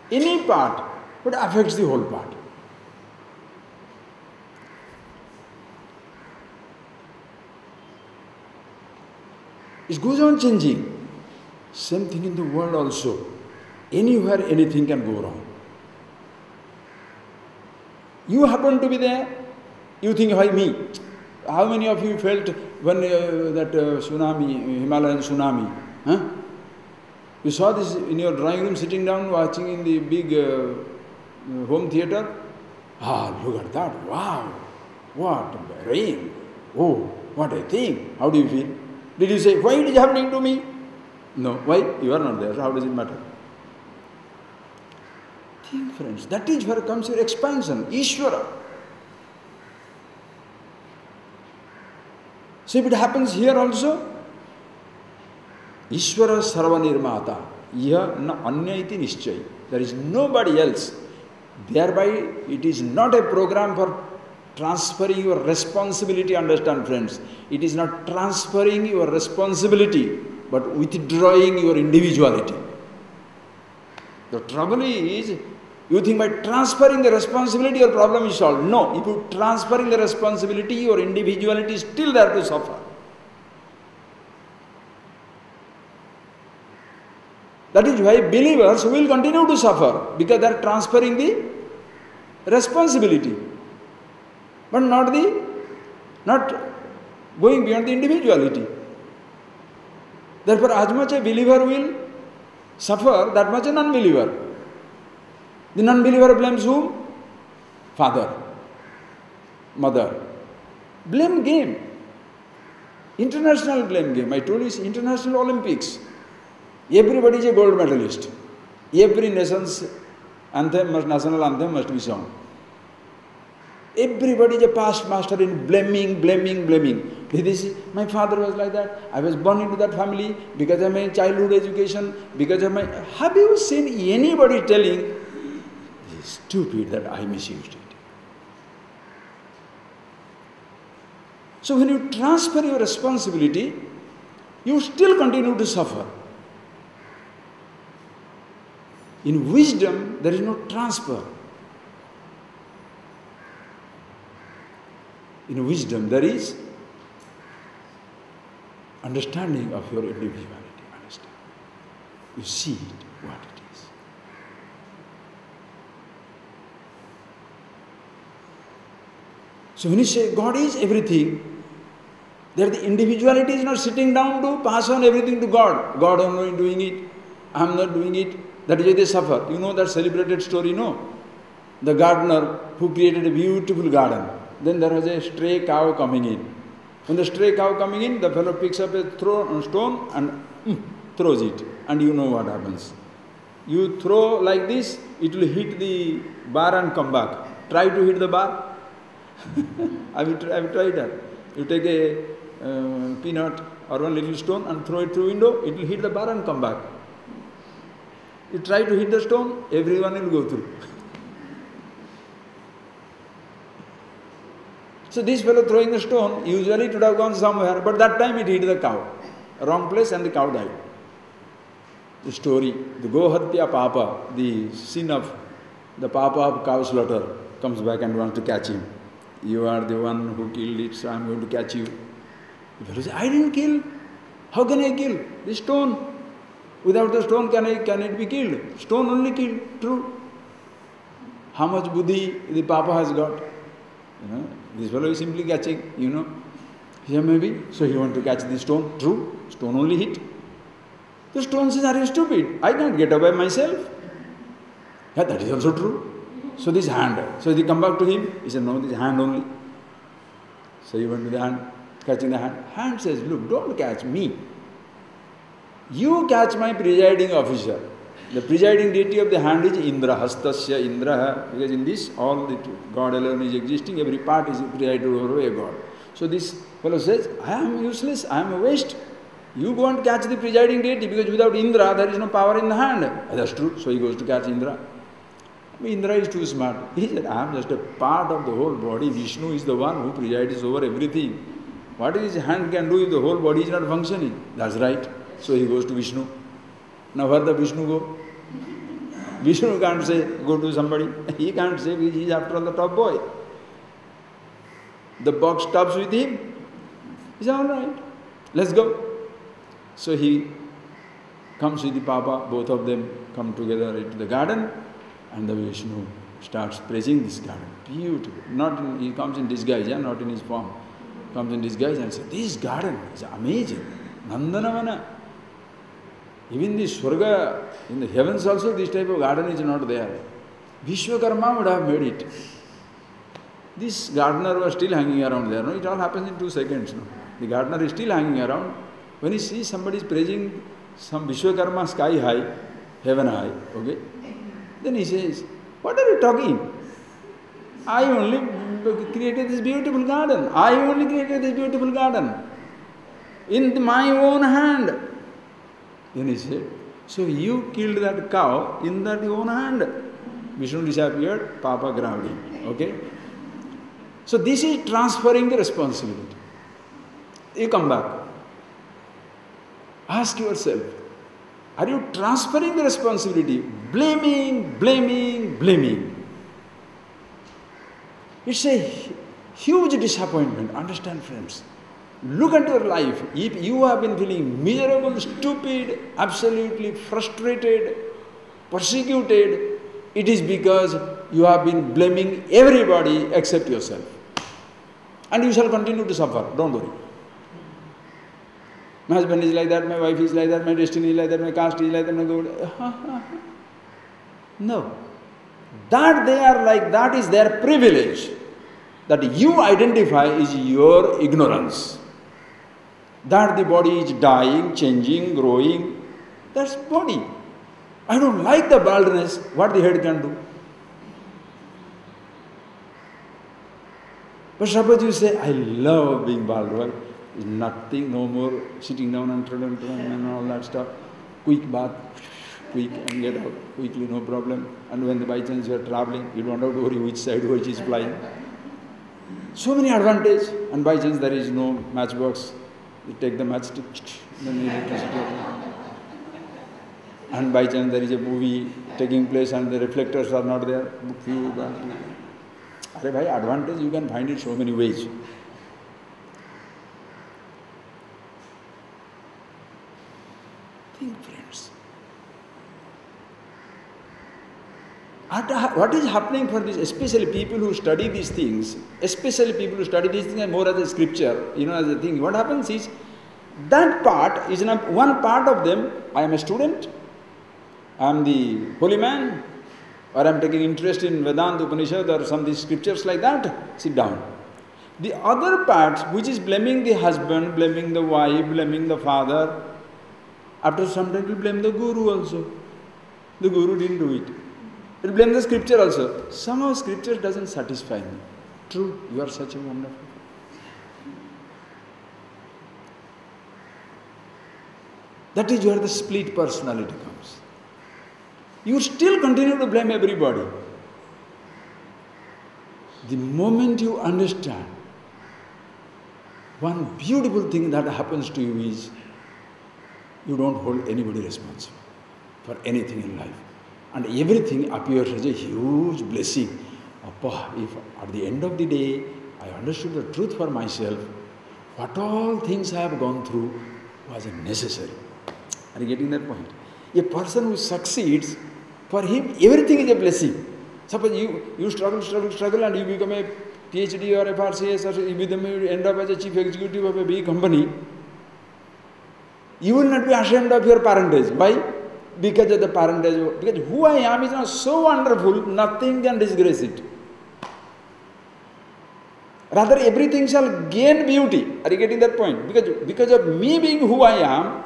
Any part, but affects the whole part. It goes on changing. Same thing in the world also. Anywhere anything can go wrong. You happen to be there, you think, why me? How many of you felt when that tsunami, Himalayan tsunami? Huh? You saw this in your drawing room, sitting down, watching in the big home theatre? Ah, look at that, wow, what rain, oh, what a thing. How do you feel? Did you say, why it is happening to me? No, why? You are not there, so how does it matter? Think, friends, that is where comes your expansion, Ishvara. So if it happens here also, Ishvara sarva nirmata, iha na anya iti nischay. There is nobody else. Thereby, it is not a program for transferring your responsibility, understand, friends. It is not transferring your responsibility, but withdrawing your individuality. The trouble is, you think by transferring the responsibility, your problem is solved. No, if you transferring the responsibility, your individuality is still there to suffer. That is why believers will continue to suffer, because they are transferring the responsibility, but not going beyond the individuality. Therefore, as much a believer will suffer, that much a non-believer. The non-believer blames whom? Father, mother. Blame game. International blame game. I told you it's International Olympics. Everybody is a gold medalist. Every nation's anthem, national anthem must be sung. Everybody is a past master in blaming. This is, my father was like that. I was born into that family because of my childhood education, because of my... Have you seen anybody telling, this is stupid that I misused it? So when you transfer your responsibility, you still continue to suffer. In wisdom, there is no transfer. In wisdom, there is understanding of your individuality. Understand? You see it, what it is. So when you say God is everything, there the individuality is not sitting down to pass on everything to God. God only doing it, I am not doing it. That is why they suffer. You know that celebrated story, no? The gardener who created a beautiful garden. Then there was a stray cow coming in. When the stray cow coming in, the fellow picks up a stone and throws it. And you know what happens. You throw like this, it will hit the bar and come back. Try to hit the bar. I will try that. You take a peanut or one little stone and throw it through window, it will hit the bar and come back. You try to hit the stone, everyone will go through. So this fellow throwing the stone, usually it would have gone somewhere, but that time it hit the cow. Wrong place and the cow died. The story, the Gohatya Papa, the sin of the Papa of cow slaughter, comes back and wants to catch him. You are the one who killed it, so I am going to catch you. The fellow says, I didn't kill. How can I kill? The stone. Without the stone, can it be killed? Stone only killed. True. How much buddhi the Papa has got? This fellow is simply catching, Here maybe. So he wants to catch the stone. True. Stone only hit. The stone says, are you stupid? I can't get away myself. Yeah, that is also true. So this hand. So they come back to him. He said, no, this hand only. So he went to the hand, catching the hand. Hand says, look, don't catch me. You catch my presiding officer. The presiding deity of the hand is Indra, Hastasya Indra. Because in this, all the God alone is existing. Every part is presided over a God. So this fellow says, I am useless. I am a waste. You go and catch the presiding deity because without Indra, there is no power in the hand. That's true. So he goes to catch Indra. Indra is too smart. He said, I am just a part of the whole body. Vishnu is the one who presides over everything. What his hand can do if the whole body is not functioning? That's right. So he goes to Vishnu. Now where the Vishnu go? Vishnu can't say, go to somebody. He can't say, he is after all the top boy. The box stops with him. He said, all right, let's go. So he comes with the Papa. Both of them come together into the garden. And the Vishnu starts praising this garden. Beautiful. He comes in disguise, not in his form. Comes in disguise and says, this garden is amazing. Nandanavana. Even the Swarga, in the heavens also, this type of garden is not there. Vishwakarma would have made it. This gardener was still hanging around there. No, it all happens in 2 seconds. No? The gardener is still hanging around. When he sees somebody is praising some Vishwakarma sky high, heaven high, okay? Then he says, what are you talking? I only created this beautiful garden. I only created this beautiful garden. In my own hand. Then he said, so you killed that cow in that own hand. Vishnu disappeared, Papa grabbed him. Okay? So this is transferring the responsibility. You come back. Ask yourself, are you transferring the responsibility? Blaming, blaming, blaming. It's a huge disappointment. Understand, friends? Look at your life. If you have been feeling miserable, stupid, absolutely frustrated, persecuted, it is because you have been blaming everybody except yourself. And you shall continue to suffer. Don't worry. My husband is like that, my wife is like that, my destiny is like that, my caste is like that, my God. No. That they are like that is their privilege. That you identify is your ignorance. That the body is dying, changing, growing. That's body. I don't like the baldness. What the head can do? But suppose you say, I love being bald. Well, nothing, no more sitting down and all that stuff. Quick bath, quick and get out quickly, no problem. And when by chance you are traveling, you don't have to worry which side which is flying. So many advantages. And by chance there is no matchbox. You take the matchstick, then electricity. And by chance there is a movie taking place and the reflectors are not there. Advantage you can find it so many ways. Think, friends. What is happening for this, especially people who study these things, are more as a scripture, as a thing. What happens is, that part is one part of them, I am a student, I am the holy man, or I am taking interest in Vedanta, Upanishad, or some of these scriptures like that, sit down. The other part, which is blaming the husband, blaming the wife, blaming the father, after some time, will blame the guru also. The guru didn't do it. Will blame the scripture also. Somehow scripture doesn't satisfy me. True, you are such a wonderful. That is where the split personality comes. You still continue to blame everybody. The moment you understand, one beautiful thing that happens to you is you don't hold anybody responsible for anything in life. And everything appears as a huge blessing. If at the end of the day I understood the truth for myself, what all things I have gone through wasn't necessary. Are you getting that point? A person who succeeds, for him everything is a blessing. Suppose you struggle and you become a PhD or a FRCS or you end up as a chief executive of a big company. You will not be ashamed of your parentage. Why? Because of the parentage. Because who I am is now so wonderful, nothing can disgrace it. Rather, everything shall gain beauty. Are you getting that point? Because of me being who I am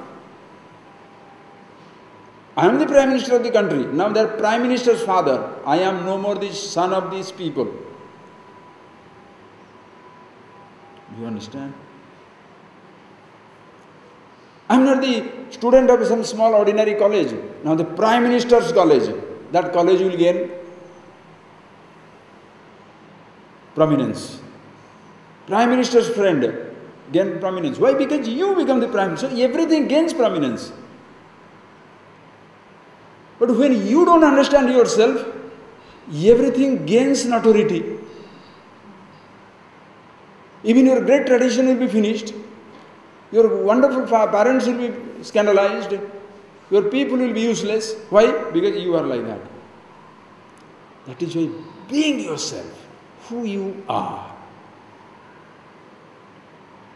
the Prime Minister of the country. Now they are Prime Minister's father. I am no more the son of these people. You understand? I am not the student of some small ordinary college. Now the Prime Minister's college. That college will gain prominence. Prime Minister's friend gain prominence. Why? Because you become the Prime Minister. So everything gains prominence. But when you don't understand yourself, everything gains notoriety. Even your great tradition will be finished. Your wonderful parents will be scandalized. Your people will be useless. Why? Because you are like that. That is why being yourself, who you are,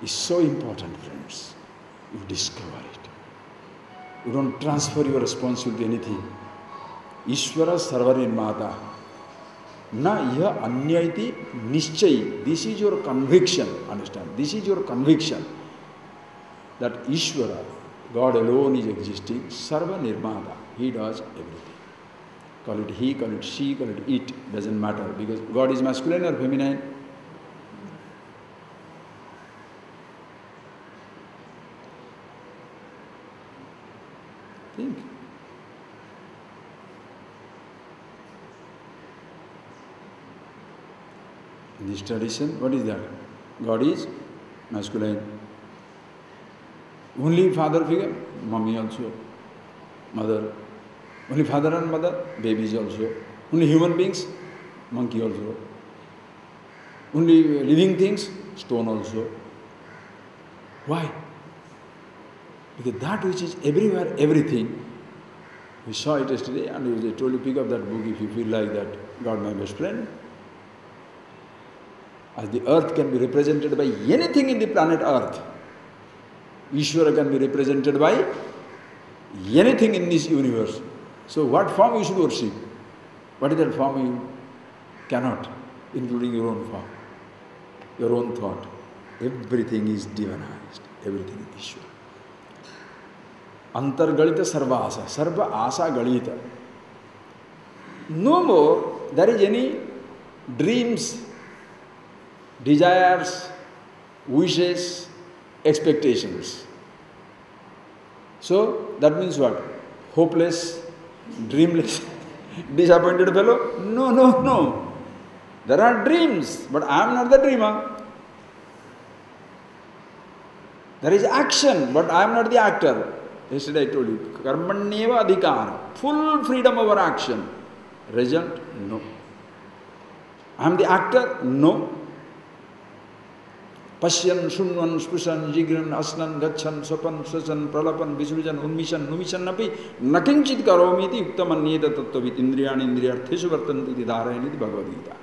is so important, friends. You discover it. You don't transfer your responsibility to anything. Ishvara sarvanirmata. Na iha anyaiti nishchayi. This is your conviction. Understand? This is your conviction. That Ishvara, God alone is existing. Sarva nirmata. He does everything. Call it he, call it she, call it it. Doesn't matter. Because God is masculine or feminine. Think. In this tradition, what is that? God is masculine. Only father figure, mommy also, mother. Only father and mother, babies also. Only human beings, monkey also. Only living things, stone also. Why? Because that which is everywhere, everything, we saw it yesterday and I told you, pick up that book if you feel like that, God my best friend. As the earth can be represented by anything in the planet earth, Ishvara can be represented by anything in this universe. So what form you should worship? What is that form you cannot, including your own form, your own thought? Everything is divinized, everything is Ishvara. Antargalita sarva asa, sarva asa galita. No more there is any dreams, desires, wishes, expectations. So that means what? Hopeless, dreamless, disappointed fellow? No, no, no. There are dreams, but I am not the dreamer. There is action, but I am not the actor. Yesterday I told you, karmanyeva adhikara, full freedom over action. Result? No. I am the actor? No. Pashyan, shunvan, spushan, jigran, asnan, gachan, sopan, swasan, pralapan, visujan, unmishan, numishan napi, nakinchit karomiti, uktamanyeta tattvavit, indriyan, indriyartheshu vartanti, dharayani, Bhagavad Gita.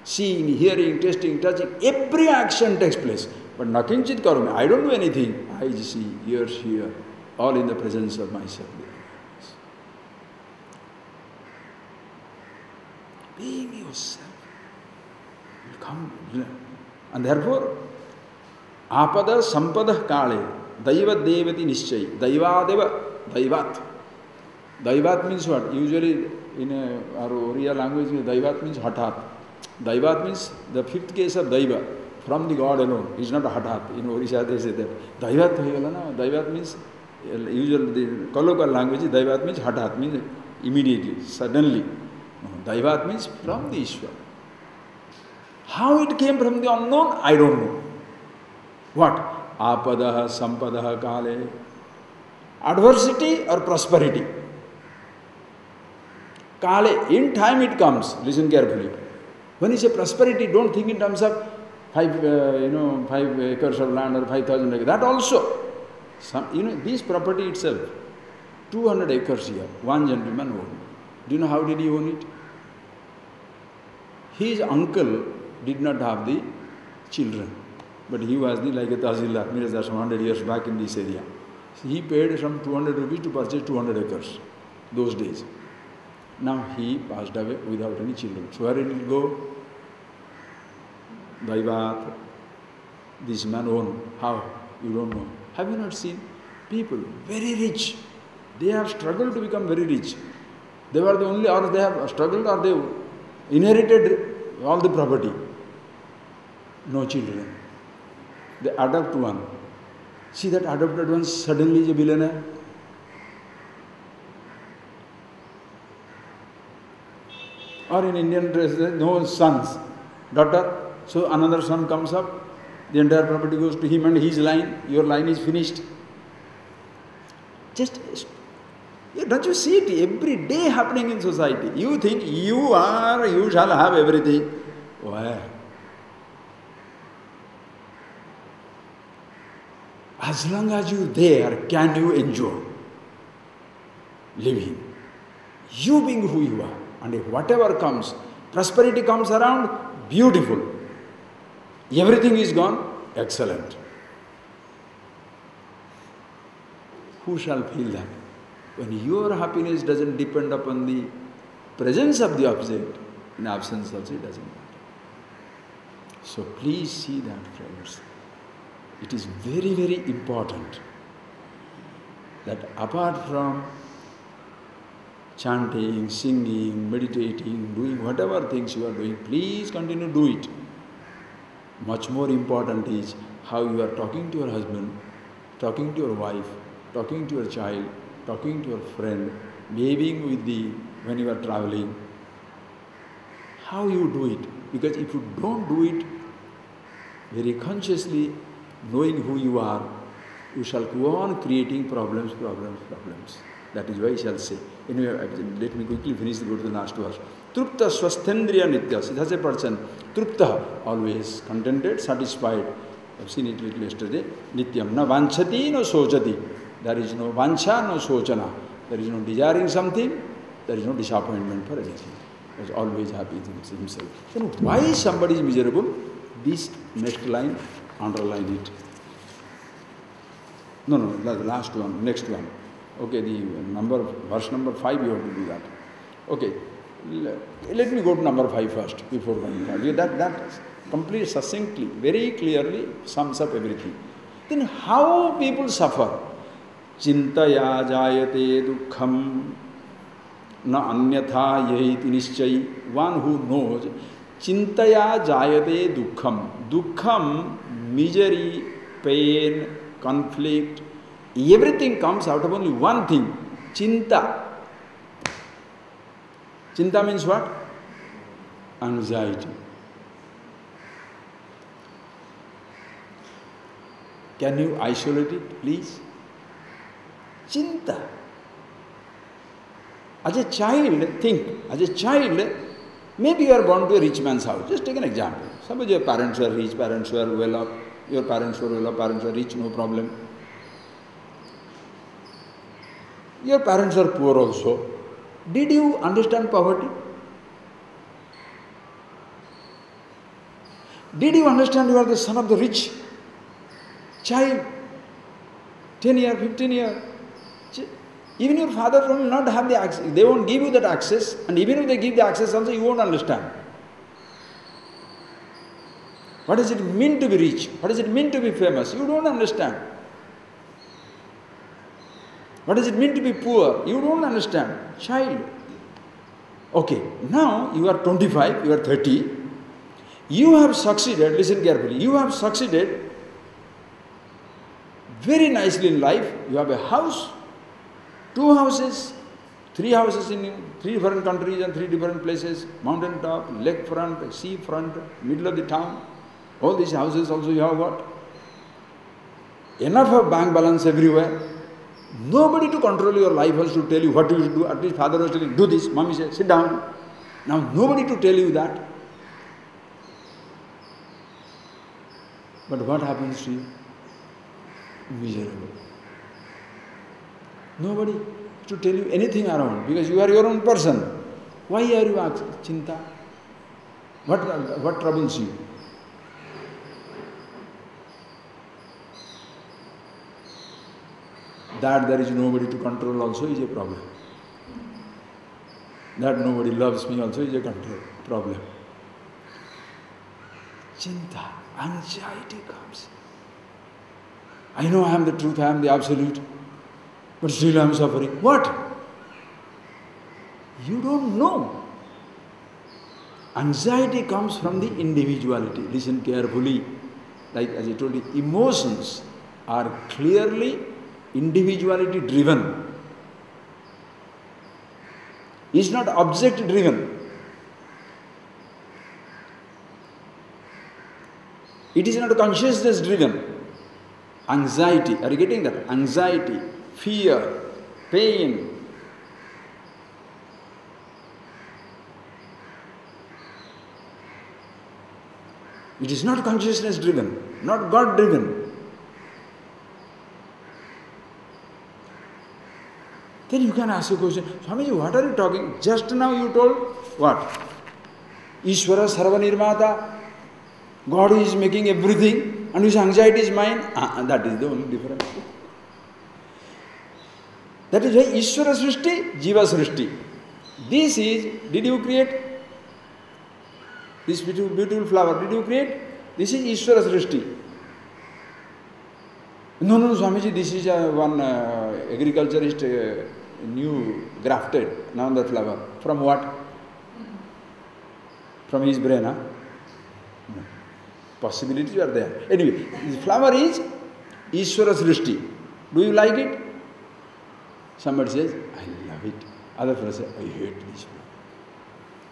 Seeing, hearing, tasting, touching, every action takes place. But nakinchit karomi, I don't do anything. I see, ears hear, all in the presence of myself. Being yourself will come. And therefore, Apada sampada kale, daiva devati nishchay, daivadeva, daivat. Daivat means what? Usually in our Oriya language, daivat means hatat. Daivat means the fifth case of daiva, from the God alone. It's not a hatat. In Orissa they say that. Daivat means Usually the colloquial language, Daivat means Hatat, means immediately, suddenly. No, Daivat means from the Ishwar. How it came from the unknown, I don't know. What? Apadaha, sampadaha, kale. Adversity or prosperity? Kale, in time it comes. Listen carefully. When you say prosperity, don't think in terms of 5 acres of land or 5,000 acres. That also. This property itself, 200 acres here, one gentleman owned. Do you know how did he own it? His uncle did not have the children, but he was like a Tahsildar, means that's 100 years back in this area. So he paid some 200 rupees to purchase 200 acres those days. Now he passed away without any children. So where did it go? Daivat. This man owned. How? You don't know. Have you not seen people very rich? They have struggled to become very rich. They were the only, or they have struggled, or they inherited all the property. No children. They adopt one. See, that adopted one suddenly is a billionaire. Or in Indian dress, no sons, daughter. So another son comes up. The entire property goes to him and his line, your line is finished. Don't you see it every day happening in society? You think you shall have everything. Why? As long as you are there, can you enjoy living? You being who you are. And if whatever comes, prosperity comes around, beautiful. Everything is gone, excellent. Who shall feel that? When your happiness doesn't depend upon the presence of the object, in absence also it doesn't matter. So please see that, friends. It is very, very important that apart from chanting, singing, meditating, doing whatever things you are doing, please continue to do it. Much more important is how you are talking to your husband, talking to your wife, talking to your child, talking to your friend, behaving with when you are traveling. How you do it? Because if you don't do it very consciously, knowing who you are, you shall go on creating problems. That is why I shall say. Anyway, let me quickly finish, go to the last verse. Trupta swasthendriya nitya. It has a person. Trupta, always contented, satisfied. I have seen it little yesterday. Nityam. Na vanchati, no sochati. There is no vancha, no sochana. There is no desiring something. There is no disappointment for anything. He is always happy with himself. Then why somebody is miserable? This next line, underline it. No, the last one, next one. Okay, verse number 5 you have to do that. Okay, let me go to number 5 first, before going on. That complete, succinctly, very clearly sums up everything. Then how people suffer? Chintaya jayate dukkham na anyatha yahiti nischai. One who knows, chintaya jayate dukkham. Dukkham, misery, pain, conflict, everything comes out of only one thing, chinta. Chinta means what? Anxiety. Can you isolate it, please? Chinta. As a child, think, as a child, maybe you are born to a rich man's house. Just take an example. Suppose your parents were rich, parents were well off, your parents were well off, parents were rich, no problem. Your parents are poor also. Did you understand poverty? Did you understand you are the son of the rich child? 10 years, 15 years. Even your father will not have the access. They won't give you that access. And even if they give the access also, you won't understand. What does it mean to be rich? What does it mean to be famous? You don't understand. What does it mean to be poor? You don't understand. Child. Okay, now you are 25, you are 30. You have succeeded, listen carefully, you have succeeded very nicely in life. You have a house, 2 houses, 3 houses in 3 different countries and 3 different places, mountain top, lake front, sea front, middle of the town. All these houses also you have got. Enough of bank balance everywhere. Nobody to control your life has to tell you what you should do. At least father was telling, do this. Mommy said, sit down. Now nobody to tell you that. But what happens to you? Miserable. Nobody to tell you anything around because you are your own person. Why are you asking? Chinta? What troubles you? That there is nobody to control also is a problem. That nobody loves me also is a problem. Chinta, anxiety comes. I know I am the truth, I am the absolute, but still I am suffering. What? You don't know. Anxiety comes from the individuality. Listen carefully. Like as I told you, emotions are clearly individuality driven. It's not object driven. It is not consciousness driven. Anxiety, are you getting that? Anxiety, fear, pain. It is not consciousness driven, not God driven. Then you can ask a question, Swamiji, what are you talking? Just now you told what? Ishvara Sarva Nirmata. God is making everything and his anxiety is mine. That is the only difference. That is why Ishvara Srishti, Jiva Srishti. This is, did you create this beautiful flower? Did you create? This is Ishvara Srishti. No, Swamiji, this is one agriculturist new grafted, another flower. From what? From his brain, huh? No. Possibilities are there. Anyway, this flower is Ishvara Srishti. Do you like it? Somebody says, I love it. Other fellow says, I hate this flower.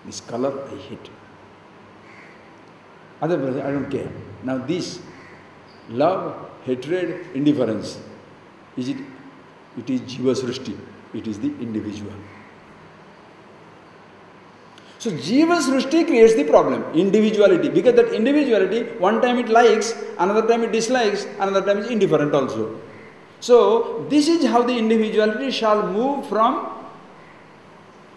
This color, I hate. Other fellow says, I don't care. Now this love, hatred, indifference, it is Jiva Srishti. It is the individual. So Jiva Srishti creates the problem, individuality. Because that individuality, one time it likes, another time it dislikes, another time is indifferent also. So this is how the individuality shall move from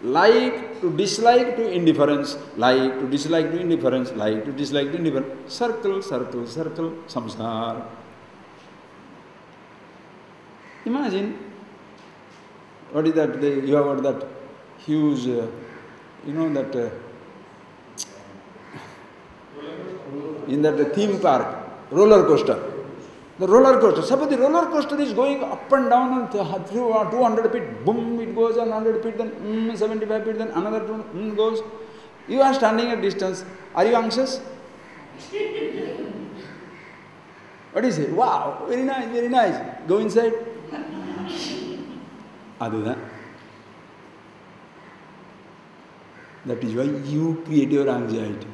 like to dislike to indifference, like to dislike to indifference, like to dislike to indifference. Circle, circle, circle, samsara. Imagine, what is that? You have got that huge, that in that theme park, roller coaster. The roller coaster, suppose the roller coaster is going up and down and through 200 feet, boom, it goes on 100 feet, then 75 feet, then another goes. You are standing at distance. Are you anxious? What do you say? Wow, very nice, very nice. Go inside. Aduna. That is why you create your anxiety.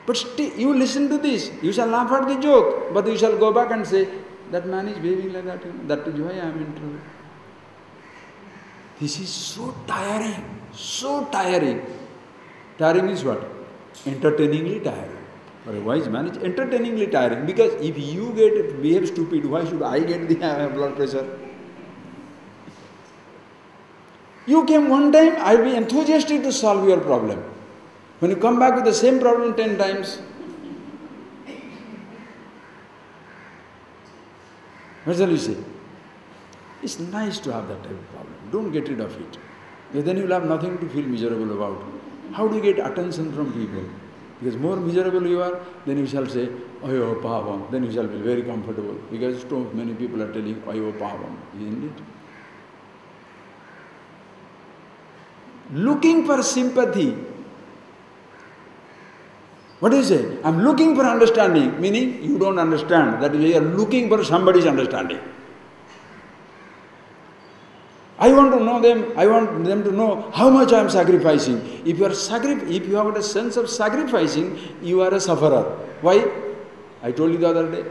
But still, you listen to this. You shall laugh at the joke, but you shall go back and say, that man is behaving like that. That is why I am in trouble. This is so tiring. So tiring. Tiring is what? Entertainingly tiring. For a wise man, it's entertainingly tiring. Because if you behave stupid, why should I get the blood pressure? You came one time, I will be enthusiastic to solve your problem. When you come back with the same problem 10 times, what shall you say? It's nice to have that type of problem. Don't get rid of it. Because then you will have nothing to feel miserable about. How do you get attention from people? Because more miserable you are, then you shall say, Ayo Pavam. Then you shall be very comfortable. Because so many people are telling Ayo Pavam, isn't it? Looking for sympathy. What do you say? I'm looking for understanding, meaning you don't understand. That is why you are looking for somebody's understanding. I want to know them, I want them to know how much I am sacrificing. If you have a sense of sacrificing, you are a sufferer. Why? I told you the other day.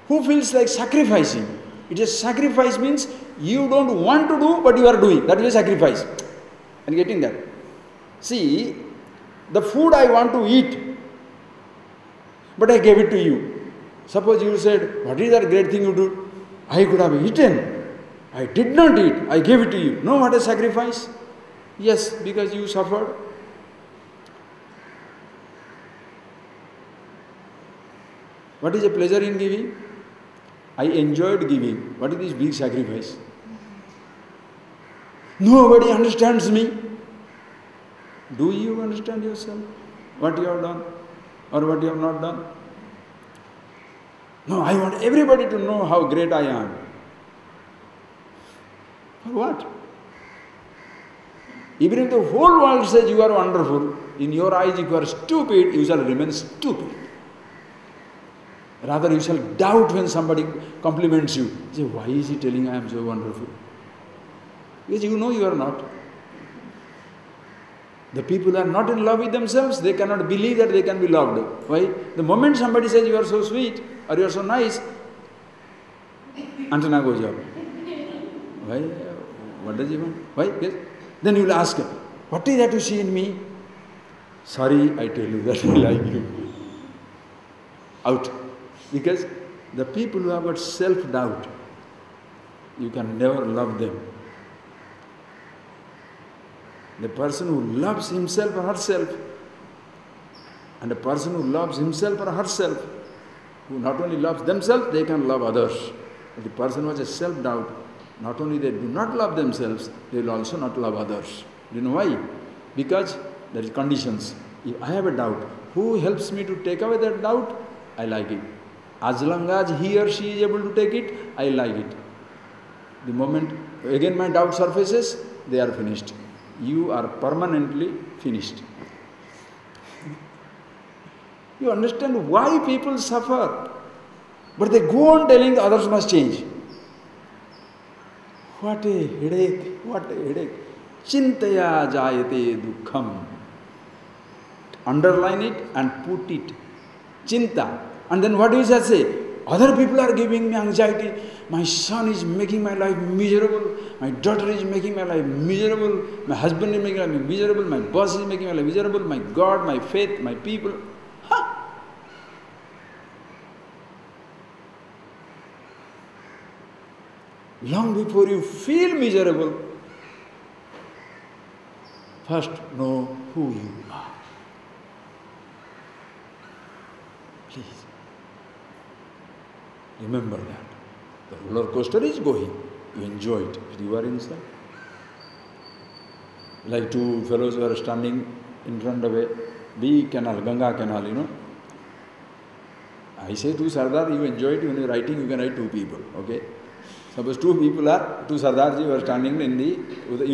Who feels like sacrificing? It is sacrifice means you don't want to do, but you are doing. That is a sacrifice. Are you getting that? See, the food I want to eat, but I gave it to you. Suppose you said, what is that great thing you do? I could have eaten. I did not eat. I gave it to you. No, what a sacrifice? Yes, because you suffered. What is a pleasure in giving? I enjoyed giving. What is this big sacrifice? Nobody understands me. Do you understand yourself? What you have done or what you have not done? No, I want everybody to know how great I am. For what? Even if the whole world says you are wonderful, in your eyes if you are stupid, you shall remain stupid. Rather you shall doubt when somebody compliments you. You say, why is he telling I am so wonderful? Because you know you are not. The people are not in love with themselves, they cannot believe that they can be loved. Why? The moment somebody says you are so sweet or you are so nice, antenna goes up. Why? What does he want? Why? Yes. Then you will ask, what is that you see in me? Sorry, I tell you that I like you. Out. Because the people who have got self-doubt, you can never love them. The person who loves himself or herself, and a person who loves himself or herself, who not only loves themselves, they can love others. But the person who has a self-doubt, not only they do not love themselves, they will also not love others. Do you know why? Because there is conditions. If I have a doubt, who helps me to take away that doubt? I like it. As long as he or she is able to take it, I like it. The moment again my doubt surfaces, they are finished. You are permanently finished. You understand why people suffer, but they go on telling the others must change. What a headache, what a headache. Chintaya jayate dukkham. Underline it and put it. Chinta. And then what do you say? Other people are giving me anxiety. My son is making my life miserable. My daughter is making my life miserable. My husband is making my life miserable. My boss is making my life miserable. My God, my faith, my people. Long before you feel miserable, first know who you are. Please. Remember that. The roller coaster is going. You enjoy it. But you are inside. Like two fellows who are standing in front of a big canal, Ganga canal, you know. I say to Sardar, you enjoy it. When you are writing, you can write two people. Okay? Suppose two Sardarji were standing in the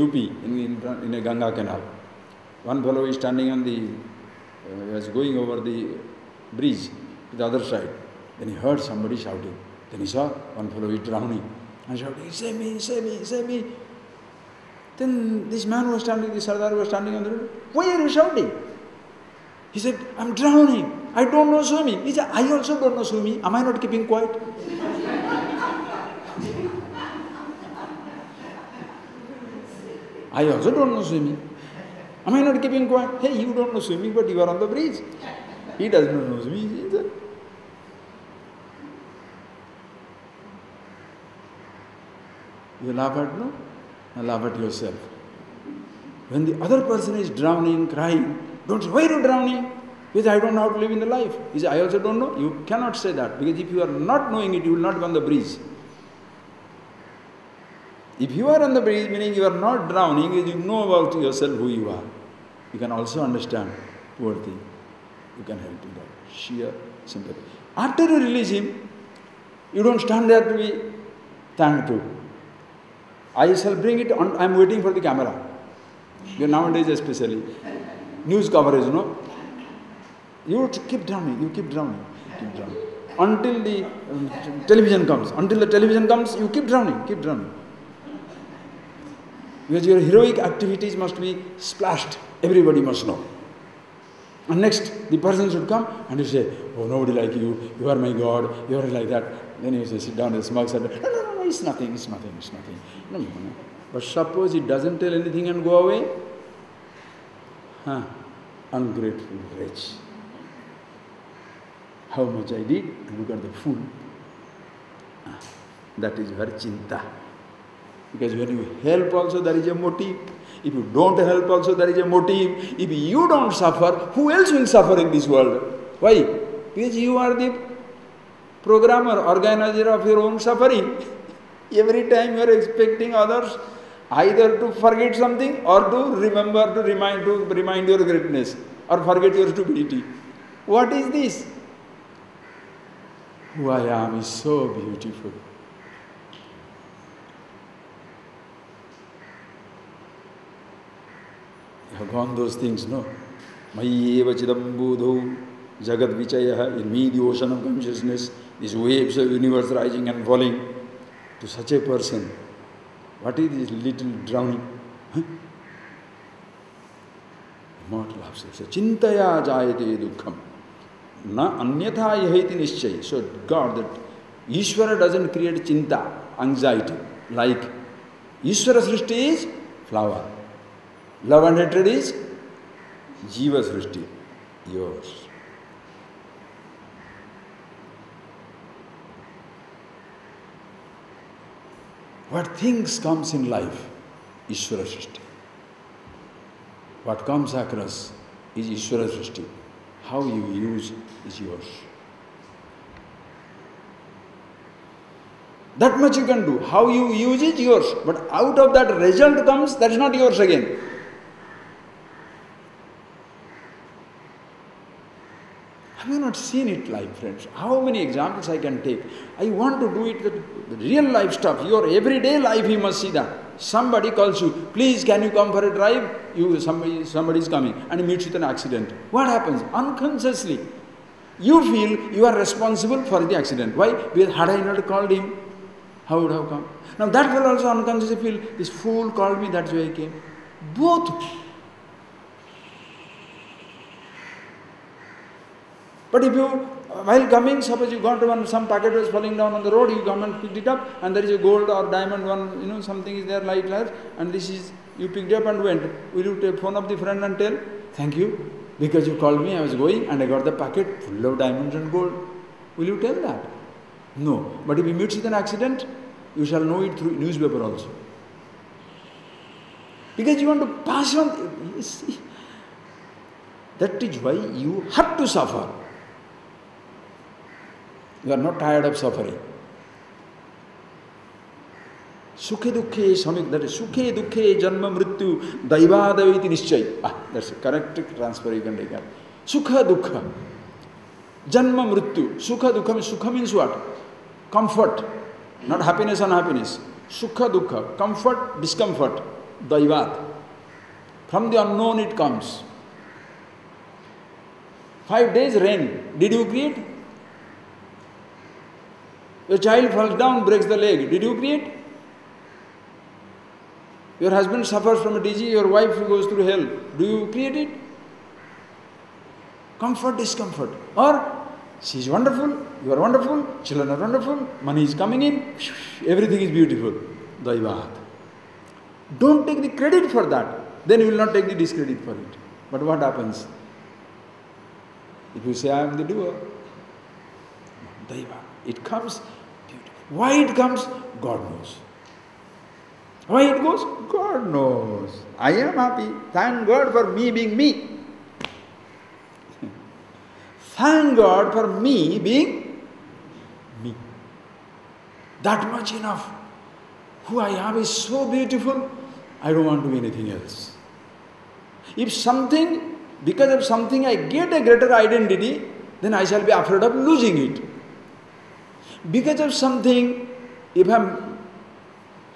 UP, in a Ganga canal. One fellow is standing on was going over the bridge to the other side. Then he heard somebody shouting. Then he saw one fellow is drowning. And shouting, save me, save me, save me. Then this man was standing, the Sardar was standing on the road. Why are you shouting? He said, I'm drowning. I don't know Swami. He said, I also don't know Swami. Am I not keeping quiet? I also don't know swimming. Am I not keeping quiet? Hey, you don't know swimming, but you are on the bridge. He does not know swimming. You laugh at no? Now laugh at yourself. When the other person is drowning, crying, don't say, why are you drowning? Because I don't know how to live in the life. He says, I also don't know. You cannot say that, because if you are not knowing it, you will not be on the bridge. If you are on the bridge, meaning you are not drowning, you know about yourself who you are. You can also understand, poor thing. You can help him out. Sheer sympathy. After you release him, you don't stand there to be thanked to. I shall bring it on, I am waiting for the camera. Nowadays especially. News coverage, no? You keep drowning, you keep drowning, you keep drowning. Until the television comes. Until the television comes, you keep drowning, keep drowning. Because your heroic activities must be splashed. Everybody must know. And next, the person should come and you say, oh, nobody like you, you are my God, you are like that. Then you say, sit down and smoke, say, no, it's nothing, it's nothing, it's nothing. No. But suppose it doesn't tell anything and go away? Ungrateful wretch. How much I did, look at the fool. That is your chinta. Because when you help also, there is a motive. If you don't help also, there is a motive. If you don't suffer, who else will suffer in this world? Why? Because you are the programmer, organizer of your own suffering. Every time you are expecting others either to forget something or to remember, to remind your greatness or forget your stupidity. What is this? Who I am is so beautiful. You have gone those things, no? Mayi eva chidam budho jagat vichaya, in me the ocean of consciousness, these waves of universe rising and falling. To such a person, what is this little drowning? Immortal observes. Chintaya jayate dukkham. Na anyatha yaheti nischay. So God, that Ishvara doesn't create chinta, anxiety. Like Ishvara Srishti is flower. Love and hatred is Jiva Srishti, yours. What things comes in life, Ishvara Srishti. What comes across is Ishvara Srishti. How you use is yours. That much you can do. How you use is yours. But out of that result comes, that is not yours again. Have you not seen it live, friends? How many examples I can take? I want to do it, the real life stuff. Your everyday life, you must see that. Somebody calls you, please can you come for a drive? Somebody is coming and he meets with an accident. What happens? Unconsciously, you feel you are responsible for the accident. Why? Because had I not called him, how would I have come? Now that will also unconsciously feel, this fool called me, that's why I came. Both. But if you, while coming, suppose you got one, some packet was falling down on the road, you come and picked it up, and there is a gold or diamond one, something is there, light, and this is, you picked up and went. Will you phone up the friend and tell, thank you, because you called me, I was going, and I got the packet full of diamonds and gold. Will you tell that? No. But if you meet with an accident, you shall know it through newspaper also. Because you want to pass on, you see. That is why you have to suffer. You are not tired of suffering. Sukhe dukhe samik, that is Sukhe dukhe janma mrityu daivadaviti nischay. That's a correct transfer you can take up. Sukha dukha. Janma mrityu. Sukha dukha means, sukha means what? Comfort. Not happiness, unhappiness. Sukha dukha. Comfort, discomfort. Daivat. From the unknown it comes. 5 days rain. Did you create? Your child falls down, breaks the leg. Did you create? Your husband suffers from a disease, your wife goes through hell. Do you create it? Comfort, discomfort. Or, she is wonderful, you are wonderful, children are wonderful, money is coming in, everything is beautiful. Daivat. Don't take the credit for that. Then you will not take the discredit for it. But what happens? If you say, I am the doer, Daiva. It comes beautiful. Why it comes? God knows. Why it goes? God knows. I am happy. Thank God for me being me. Thank God for me being me. That much enough. Who I am is so beautiful, I don't want to be anything else. If something, because of something I get a greater identity, then I shall be afraid of losing it. Because of something, if I am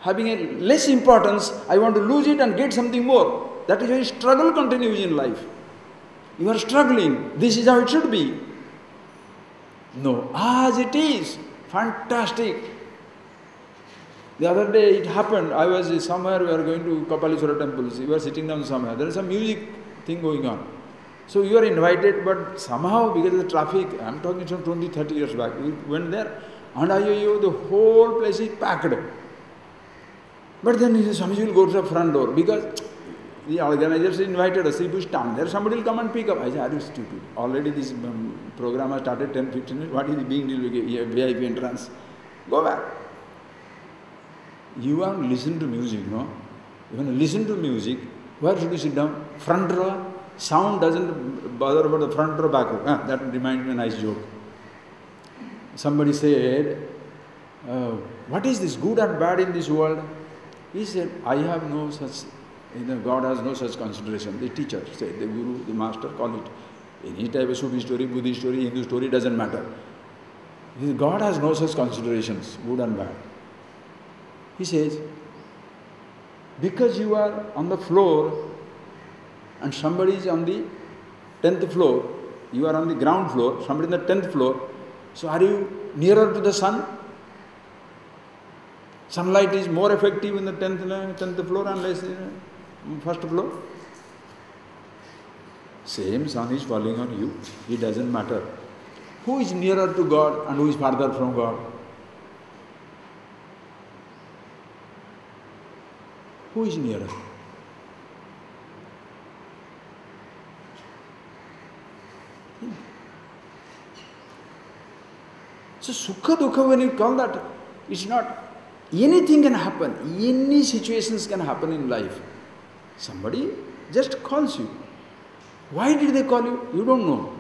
having a less importance, I want to lose it and get something more. That is why struggle continues in life. You are struggling. This is how it should be. No, as it is. Fantastic. The other day it happened, I was somewhere, we were going to Kapalishwara temples, we were sitting down somewhere, there is some music thing going on. So you are invited, but somehow because of the traffic, I am talking from 20, 30 years back, we went there and the whole place is packed. But then he said, Swamiji will go to the front door because the organizers invited us, we stand there, somebody will come and pick up. I said, are you stupid? Already this program has started 10, 15 minutes, what is being deal with VIP entrance? Go back. You want to listen to music, no? You want to listen to music, where should you sit down? Front row? Sound doesn't bother about the front row, back row. That reminds me of a nice joke. Somebody said, what is this, good or bad in this world? He said, I have no such, God has no such consideration. The teacher said, the guru, the master, call it. Any type of Sufi story, Buddhist story, Hindu story, doesn't matter. He said, God has no such considerations, good and bad. He says, because you are on the floor and somebody is on the 10th floor, you are on the ground floor, somebody on the 10th floor, so are you nearer to the sun? Sunlight is more effective in the 10th floor and less in the first floor. Same sun is falling on you, it doesn't matter. Who is nearer to God and who is farther from God? Who is nearer? So Sukha Dukha, when you call that, it's not, anything can happen, any situations can happen in life. Somebody just calls you. Why did they call you? You don't know.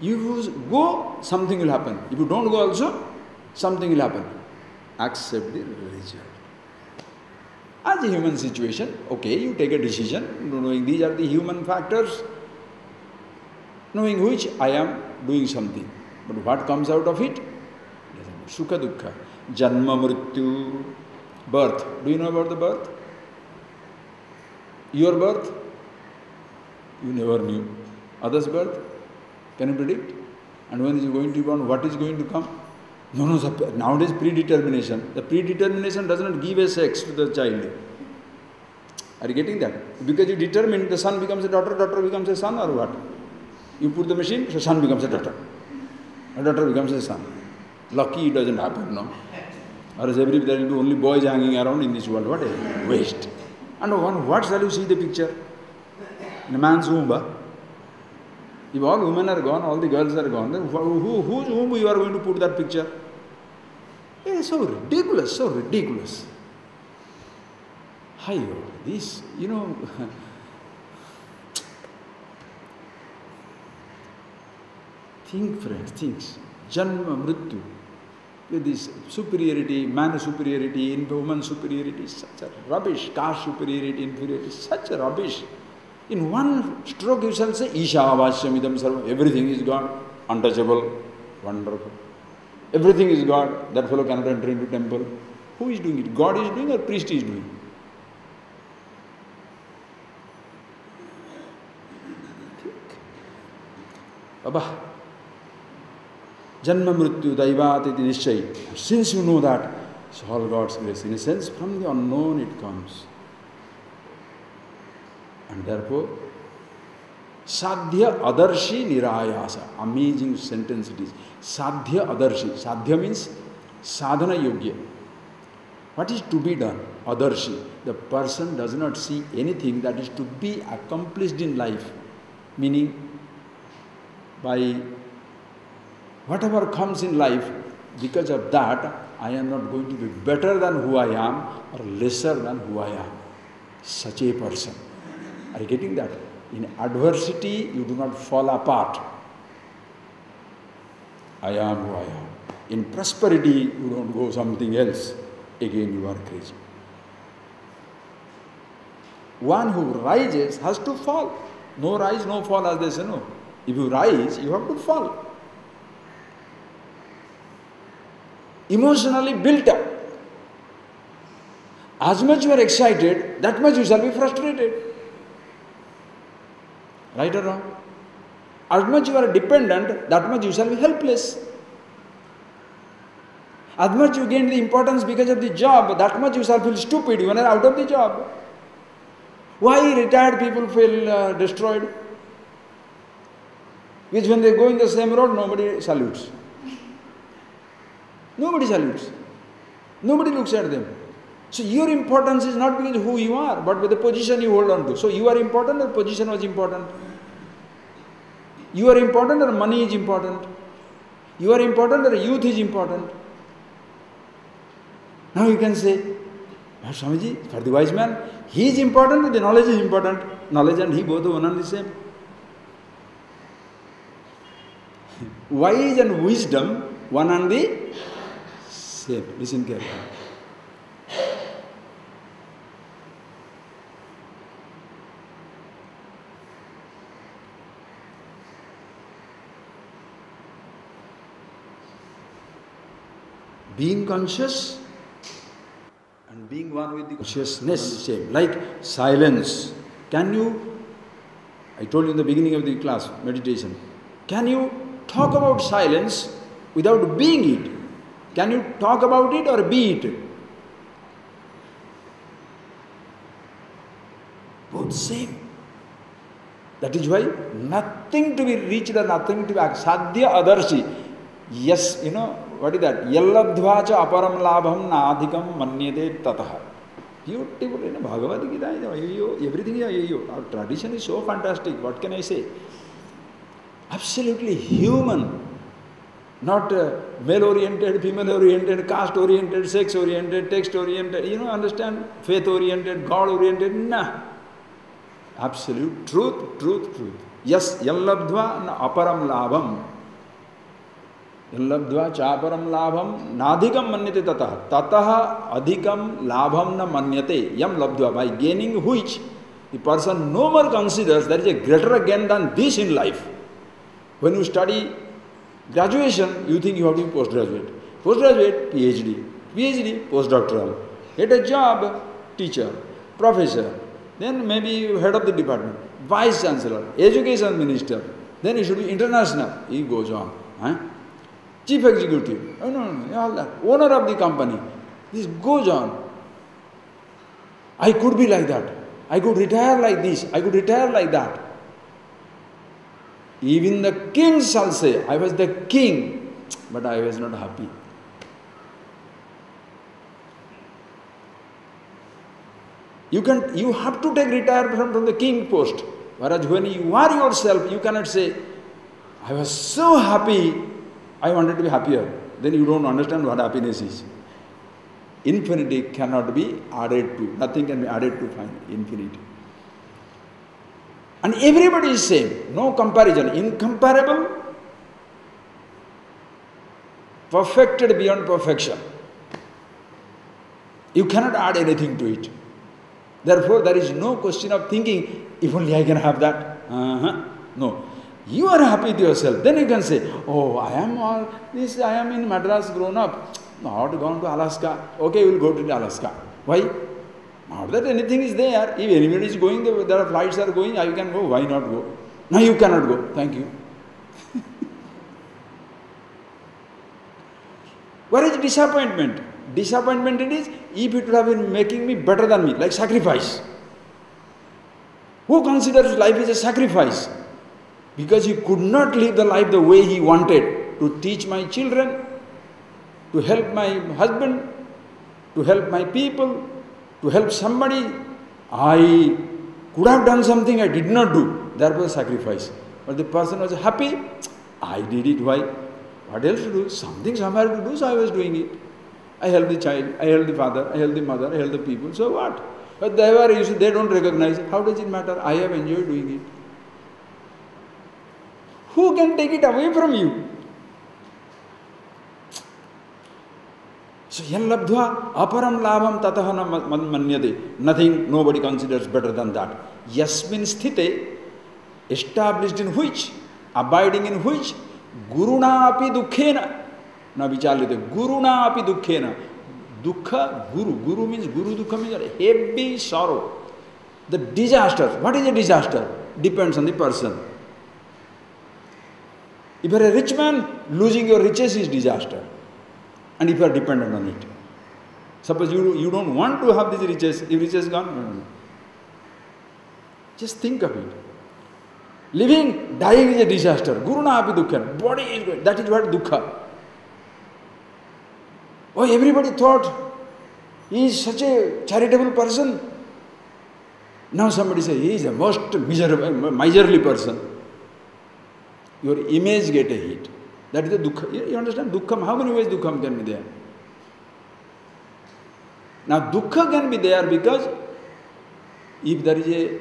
If you go, something will happen. If you don't go also, something will happen. Accept the result. As a human situation, okay, you take a decision, knowing these are the human factors, knowing which I am doing something. But what comes out of it? Sukha Dukkha. Janma Mrityu. Birth. Do you know about the birth? Your birth? You never knew. Others' birth? Can you predict? And when is it going to be born? What is going to come? No, nowadays predetermination. The predetermination does not give a sex to the child. Are you getting that? Because you determine the son becomes a daughter, daughter becomes a son, or what? You put the machine, so son becomes a daughter. A daughter becomes a son. Lucky it doesn't happen, no? Or as there will be only boys hanging around in this world. What a waste. And on what shall you see the picture? In a man's womb. If all women are gone, all the girls are gone, then whose womb you are going to put that picture? It is so ridiculous, so ridiculous. Hi, this, think friends, things. Janma, Mrityu. This superiority, man superiority, woman superiority, such a rubbish. Caste superiority, inferiority, such a rubbish. In one stroke you shall say, Isha Vashyamidam Sarvam, everything is God, untouchable, wonderful. Everything is God, that fellow cannot enter into temple. Who is doing it? God is doing or priest is doing? Think. Abba. Janma Mrityu Daivat iti Nishchay. Since you know that, it's all God's grace. In a sense, from the unknown it comes. And therefore, Sadhya Adarshi Nirayasa. Amazing sentence it is. Sadhya Adarshi. Sadhya means sadhana yogya. What is to be done? Adarshi. The person does not see anything that is to be accomplished in life. Meaning, by whatever comes in life, because of that, I am not going to be better than who I am or lesser than who I am. Such a person. Are you getting that? In adversity, you do not fall apart. I am who I am. In prosperity, you don't go something else. Again, you are crazy. One who rises has to fall. No rise, no fall, as they say, no. If you rise, you have to fall. Emotionally built up. As much you are excited, that much you shall be frustrated. Right or wrong? As much you are dependent, that much you shall be helpless. As much you gain the importance because of the job, that much you shall feel stupid when you are out of the job. Why retired people feel destroyed? Because when they go in the same road, nobody salutes. Nobody salutes. Nobody looks at them. So your importance is not because of who you are, but with the position you hold on to. So you are important or position was important? You are important or money is important? You are important or youth is important? Now you can say, Swamiji, for the wise man, he is important or the knowledge is important? Knowledge and he both are one and the same. Wise and wisdom, one and the same. Listen carefully. Being conscious and being one with the consciousness, same. Like silence. Can you, I told you in the beginning of the class, meditation, can you talk about silence without being it? Can you talk about it or be it? Both same. That is why nothing to be reached or nothing to be sadhya adarshi. Yes, you know, what is that? Yallabdhva cha aparam labham nadhikam manyate tatah. Beautiful, you know, Bhagavad Gita, everything is, our tradition is so fantastic. What can I say? Absolutely human. Not male-oriented, female-oriented, caste-oriented, sex-oriented, text-oriented, you know, understand? Faith-oriented, God-oriented, nah. Absolute truth, truth, truth. Yes, yallabdhva na aparam labham. Yallabdhva cha aparam labham nadhikam manyate tatah. Tatah adhikam labham na manyate. Yam labdhva. By gaining which, the person no more considers there is a greater gain than this in life. When you study graduation, you think you have to be postgraduate. Postgraduate, PhD. PhD, postdoctoral. Get a job, teacher, professor. Then maybe head of the department, vice chancellor, education minister. Then you should be international. He goes on. Chief executive. All that. Owner of the company. This goes on. I could be like that. I could retire like this. I could retire like that. Even the king shall say, I was the king, but I was not happy. You have to take retirement from the king post. Whereas when you are yourself, you cannot say, I was so happy, I wanted to be happier. Then you don't understand what happiness is. Infinity cannot be added to. Nothing can be added to find infinity. And everybody is same. No comparison. Incomparable. Perfected beyond perfection. You cannot add anything to it. Therefore, there is no question of thinking, if only I can have that. No. You are happy with yourself. Then you can say, oh, I am in Madras grown up. Not gone to Alaska. Okay, you will go to Alaska. Why? Not that anything is there. If anybody is going, there are flights are going, you can go. Why not go? No, you cannot go. Thank you. Where is disappointment? Disappointment it is, if it would have been making me better than me, like sacrifice. Who considers life as a sacrifice? Because he could not live the life the way he wanted. To teach my children, to help my husband, to help my people, to help somebody. I could have done something I did not do. Therefore sacrifice. But the person was happy. I did it. Why? What else to do? Something somewhere to do, so I was doing it. I helped the child, I helped the father, I helped the mother, I helped the people. So what? But they don't recognize. How does it matter? I have enjoyed doing it. Who can take it away from you? So, yallabdhva aparam labham tatah manyate. Nothing, nobody considers better than that. Yasmin sthite, established in which, abiding in which, guruna api dukkhena. Na vichalyate. Guruna api dukkhena. Dukkha, guru. Guru means, guru dukkha means heavy sorrow. The disaster. What is a disaster? depends on the person. If you are a rich man, losing your riches is disaster. And if you are dependent on it. Suppose you don't want to have these riches, if riches is gone, no. Just think of it. Living, dying is a disaster. Guru na api dukkha. Body is going. That is what dukkha. Oh, everybody thought he is such a charitable person. Now somebody says he is the most miserly person. Your image get a hit. That is the dukkha. You understand? Dukkham, how many ways dukkham can be there? Now dukkha can be there because if there is a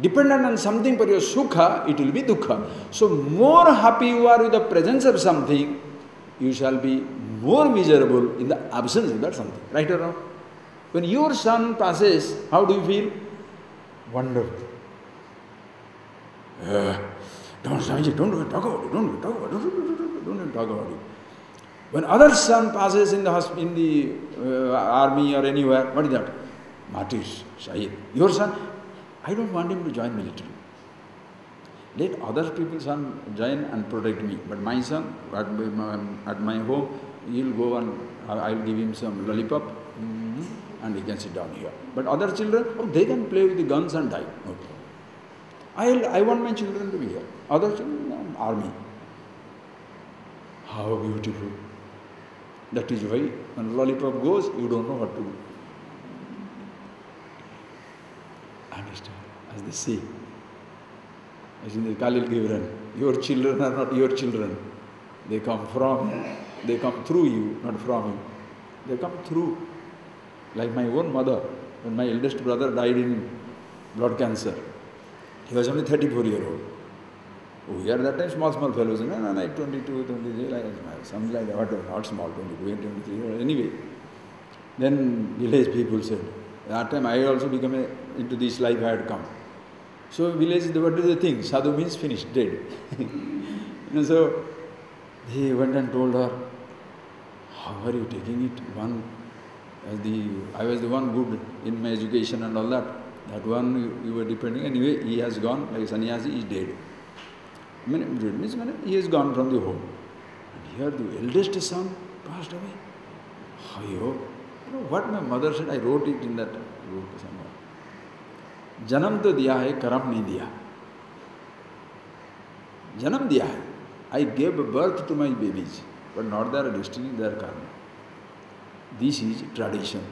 dependent on something for your sukha, it will be dukkha. So more happy you are with the presence of something, you shall be more miserable in the absence of that something. Right or wrong? When your son passes, how do you feel? Wonderful. Don't talk about it. Don't talk about it. When other son passes in the army or anywhere, what is that? Martyrs, Shahid. Your son, I don't want him to join military. Let other people's son join and protect me. But my son, at my home, he'll go and I'll give him some lollipop and he can sit down here. But other children, they can play with the guns and die. Okay. I want my children to be here. Other children, army. How beautiful. That is why when lollipop goes, you don't know what to do. Understand? As they say, as in the Khalil Gibran, your children are not your children. They come through you, not from you. They come through. Like my own mother, when my eldest brother died in blood cancer, he was only 34-year-old. We are that time small fellows, like 22, 23, like something like that, not small, 22, 23, anyway. Then village people said, that time I also became into this life I had come. So village, what do they think? Sadhu means finished, dead. So he went and told her, how are you taking it? I was the one good in my education and all that. That one you were depending. Anyway, he has gone, like sannyasi, he is dead. He has gone from the home. And here the eldest son passed away. What my mother said, I wrote it in that book somewhere. Janam to diya hai, karam nahi diya. Janam diya hai. I gave birth to my babies, but not their destiny, their karma. This is tradition.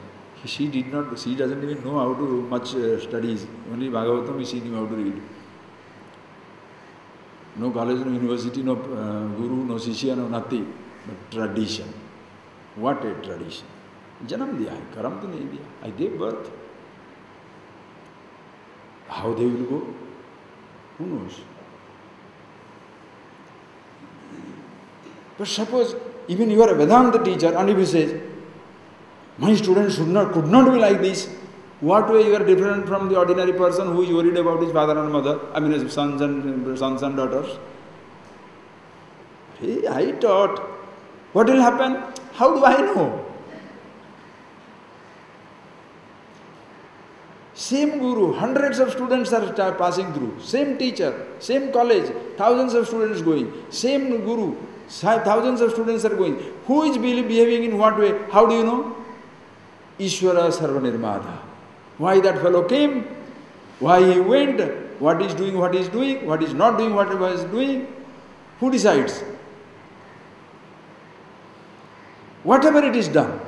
She doesn't even know how to much studies. Only Bhagavatam she knew how to read. No college, no university, no guru, no shishya, no nothing. But tradition. What a tradition. Janam diya hai, karam to nahi diya. I gave birth. How they will go? Who knows? But suppose even you are a Vedanta teacher and if you say, my students could not be like this, what way you are different from the ordinary person who is worried about his father and mother, his sons and daughters? Hey, I taught. What will happen? How do I know? Same guru, hundreds of students are passing through, same teacher, same college, thousands of students going, same guru, thousands of students are going. Who is behaving in what way? How do you know? Ishvara Sarvanirmada. Why that fellow came? Why he went? What is doing, what is doing? What is not doing, what he was doing? Who decides? Whatever it is done.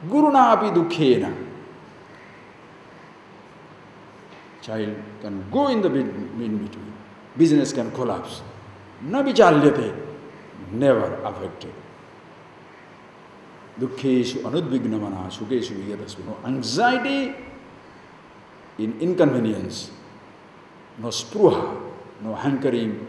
Guruna api dukkhena. Child can go in the in-between. Business can collapse. Na vichalyate. Never affected. Dukkeshu anudvignamana sukeshu viyadasvu. No anxiety in inconvenience. No spruha. No hankering.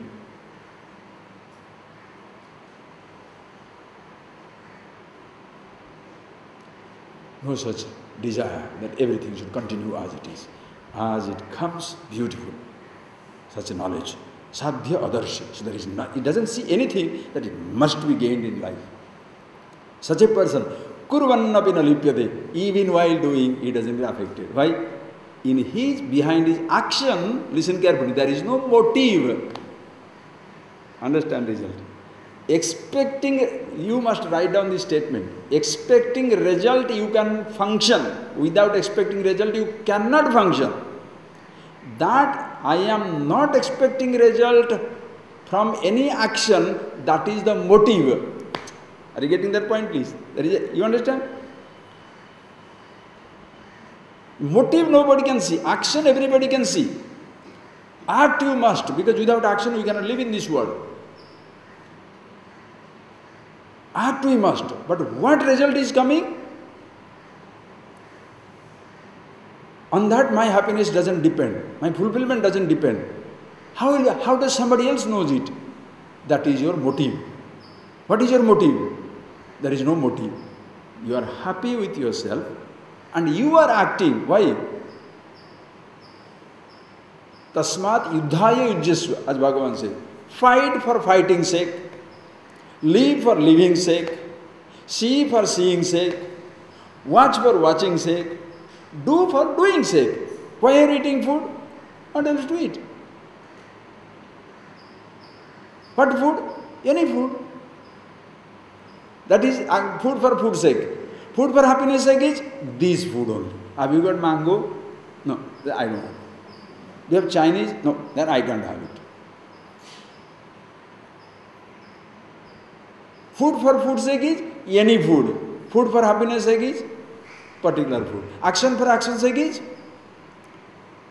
No such desire that everything should continue as it is. As it comes, beautiful. Such a knowledge. Sadhya adarsha. So there is not, it doesn't see anything that it must be gained in life. Such a person, kurvannapi na lipyate, even while doing, he doesn't get affected. Why? behind his action, listen carefully, there is no motive. Understand result. Expecting, you must write down this statement. Expecting result, you can function. Without expecting result, you cannot function. That I am not expecting result from any action, that is the motive. Are you getting that point, please? You understand? Motive nobody can see. Action everybody can see. Act you must, because without action we cannot live in this world. Act we must. But what result is coming? On that my happiness doesn't depend. My fulfillment doesn't depend. How does somebody else knows it? That is your motive. What is your motive? There is no motive. You are happy with yourself and you are acting. Why? Tasmat yuddhaya yujyasva, as Bhagavan says. Fight for fighting sake. Live for living sake. See for seeing sake. Watch for watching sake. Do for doing sake. Why are you eating food? What else to eat? What food? Any food. That is food for food's sake. Food for happiness sake is this food only. Have you got mango? No, I don't have. Do you have Chinese? No, then I can't have it. Food for food's sake is any food. Food for happiness sake is particular food. Action for action's sake is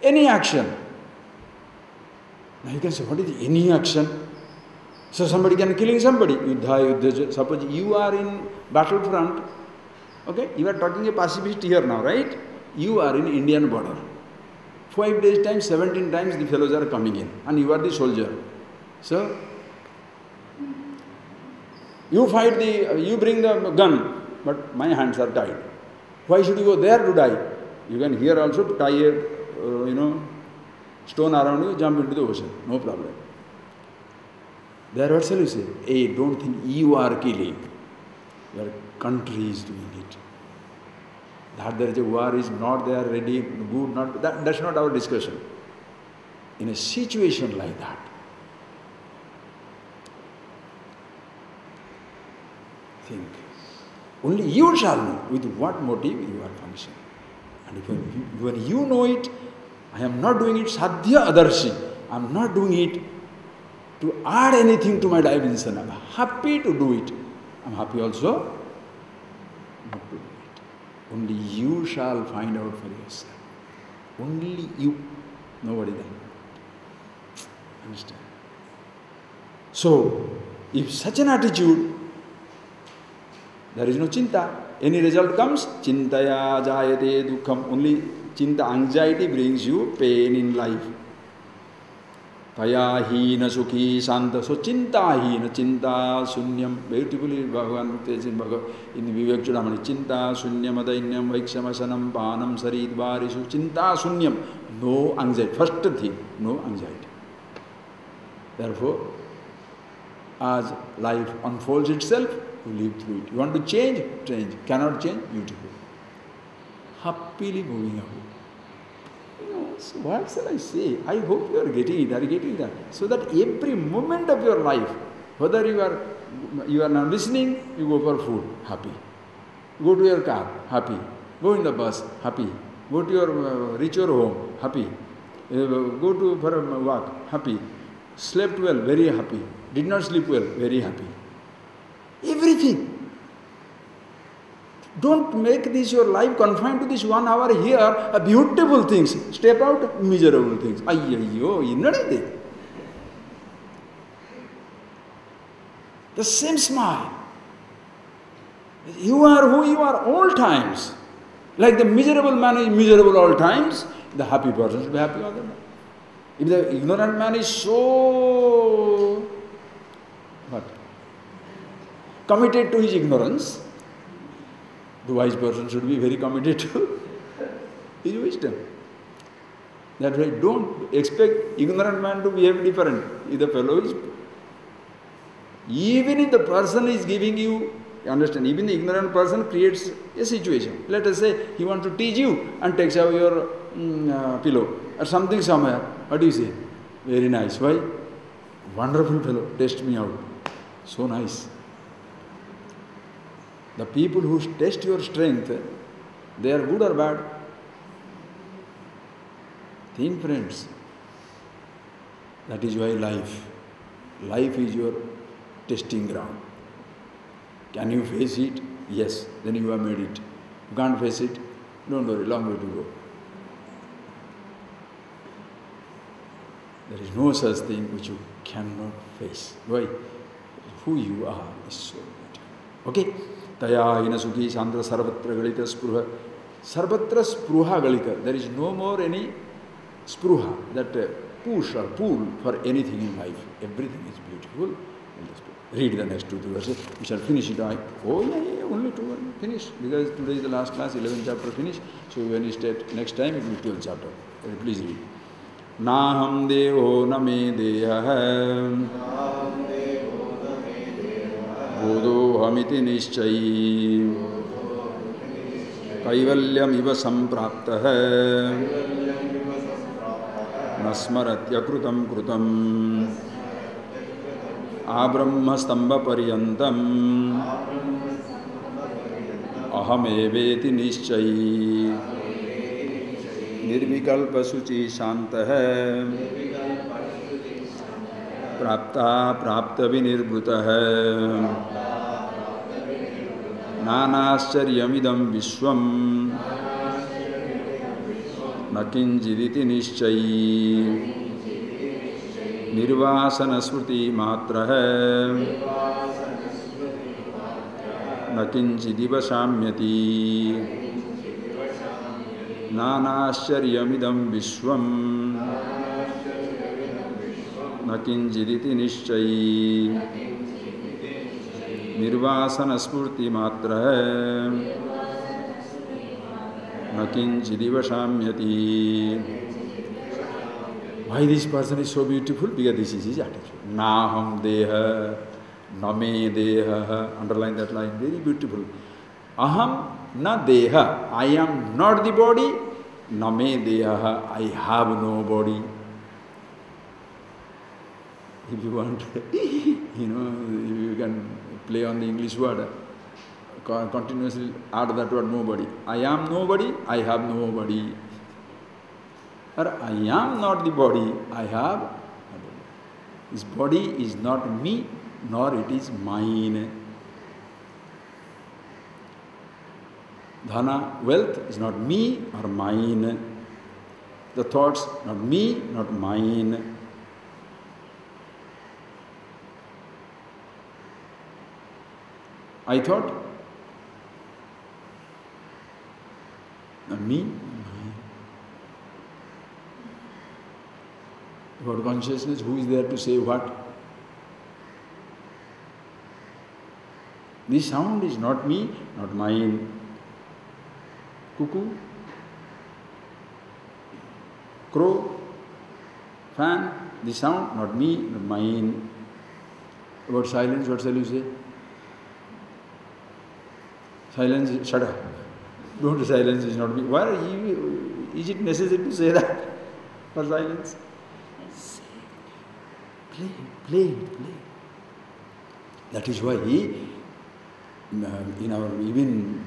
any action. Now you can say, what is any action? So somebody can killing somebody. Yuddha. Suppose you are in battlefront. Okay, you are talking a pacifist here now, right? You are in Indian border. 5 days time, 17 times the fellows are coming in, and you are the soldier. So you fight you bring the gun, but my hands are tied. Why should you go there to die? You can here also tie a stone around you, jump into the ocean. No problem. There what shall you say? Hey, don't think you are killing. Your country is doing it. That there is a war is not there, ready, good, not, that's not our discussion. In a situation like that, think. Only you shall know with what motive you are functioning. And when you know it, I am not doing it sadhya adarshi. I am not doing it to add anything to my dimension. I am happy to do it. I am happy also not to do it. Only you shall find out for yourself. Only you. Nobody else. Understand? So, if such an attitude, there is no chinta. Any result comes, chintaya jayate dukkham. Only chinta, anxiety brings you pain in life. Taya hina sukhi santa. So chinta hina, chinta sunyam. Beautifully Bhagavan says in Vivek Chudamani. Chinta sunyam adainyam vaikshamasanam panam sarid varisu. Chinta sunyam. No anxiety. First thing, no anxiety. Therefore, as life unfolds itself, you live through it. You want to change? Change. Cannot change? Beautiful. Happily moving away. So what shall I say? I hope you are getting it. Are you getting that? So that every moment of your life, whether you are now listening, you go for food, happy. Go to your car, happy. Go in the bus, happy. Go to reach your home, happy. Go for a walk, happy. Slept well, very happy. Did not sleep well, very happy. Everything. Don't make this your life confined to this 1 hour here, beautiful things. Step out, miserable things. Ayyo, innadide. The same smile. You are who you are all times. Like the miserable man is miserable all times, the happy person should be happy all the time. If the ignorant man is so committed to his ignorance, the wise person should be very committed to his wisdom. That's why don't expect ignorant man to behave different. If the fellow is, even if the person is giving you You understand? Even the ignorant person creates a situation. Let us say he wants to teach you and takes out your pillow or something somewhere. What do you say? Very nice. Why? Wonderful fellow. Test me out. So nice. The people who test your strength, they are good or bad? Think, friends. That is why life is your testing ground. Can you face it? Yes. Then you have made it. You can't face it? Don't worry, long way to go. There is no such thing which you cannot face. Why? Who you are is so beautiful. Okay? Taya ina sukhi sandra sarvatra galita spruha. Sarvatra spruha galita. There is no more any spruha, that push or pull for anything in life. Everything is beautiful. Read the next 2 verses. We shall finish it. Only 2 finish. Because today is the last class, 11th chapter finished. So when you start next time, it will be 12th chapter. Please read. Naham deho na me deha bodho hamiti nishchayi kaivalyam iva sampraptah nasmaratya krutam krutam abrahma stamba paryantam ahameveti nishchayi nirvikalpa suci shantah prapta prapta vinirbrutah nanaschariyamidam vishwam nakinjiditi nishchayi nirvasana smriti matrah nakinchidiva samyati nanaschariyamidam vishwam nakinchiditi nishchayi nirvasana smriti matrah nakinchidiva samyati. Why this person is so beautiful? Because this is his attitude. Naham deha, name deha. Underline that line. Very beautiful. Aham na deha. I am not the body. Name deha. I have no body. If you want, you can play on the English word. Continuously add that word nobody. I am nobody. I have nobody. Or I am not the body, I have a body. This body is not me, nor it is mine. Dhana, wealth, is not me or mine. The thoughts, not me, not mine. I thought, not me, about consciousness, who is there to say what? This sound is not me, not mine. Cuckoo, crow, fan, this sound, not me, not mine. About silence, what shall you say? Silence, shut up. Don't silence is not me. Why is it necessary to say that for silence? Play. That is why in our even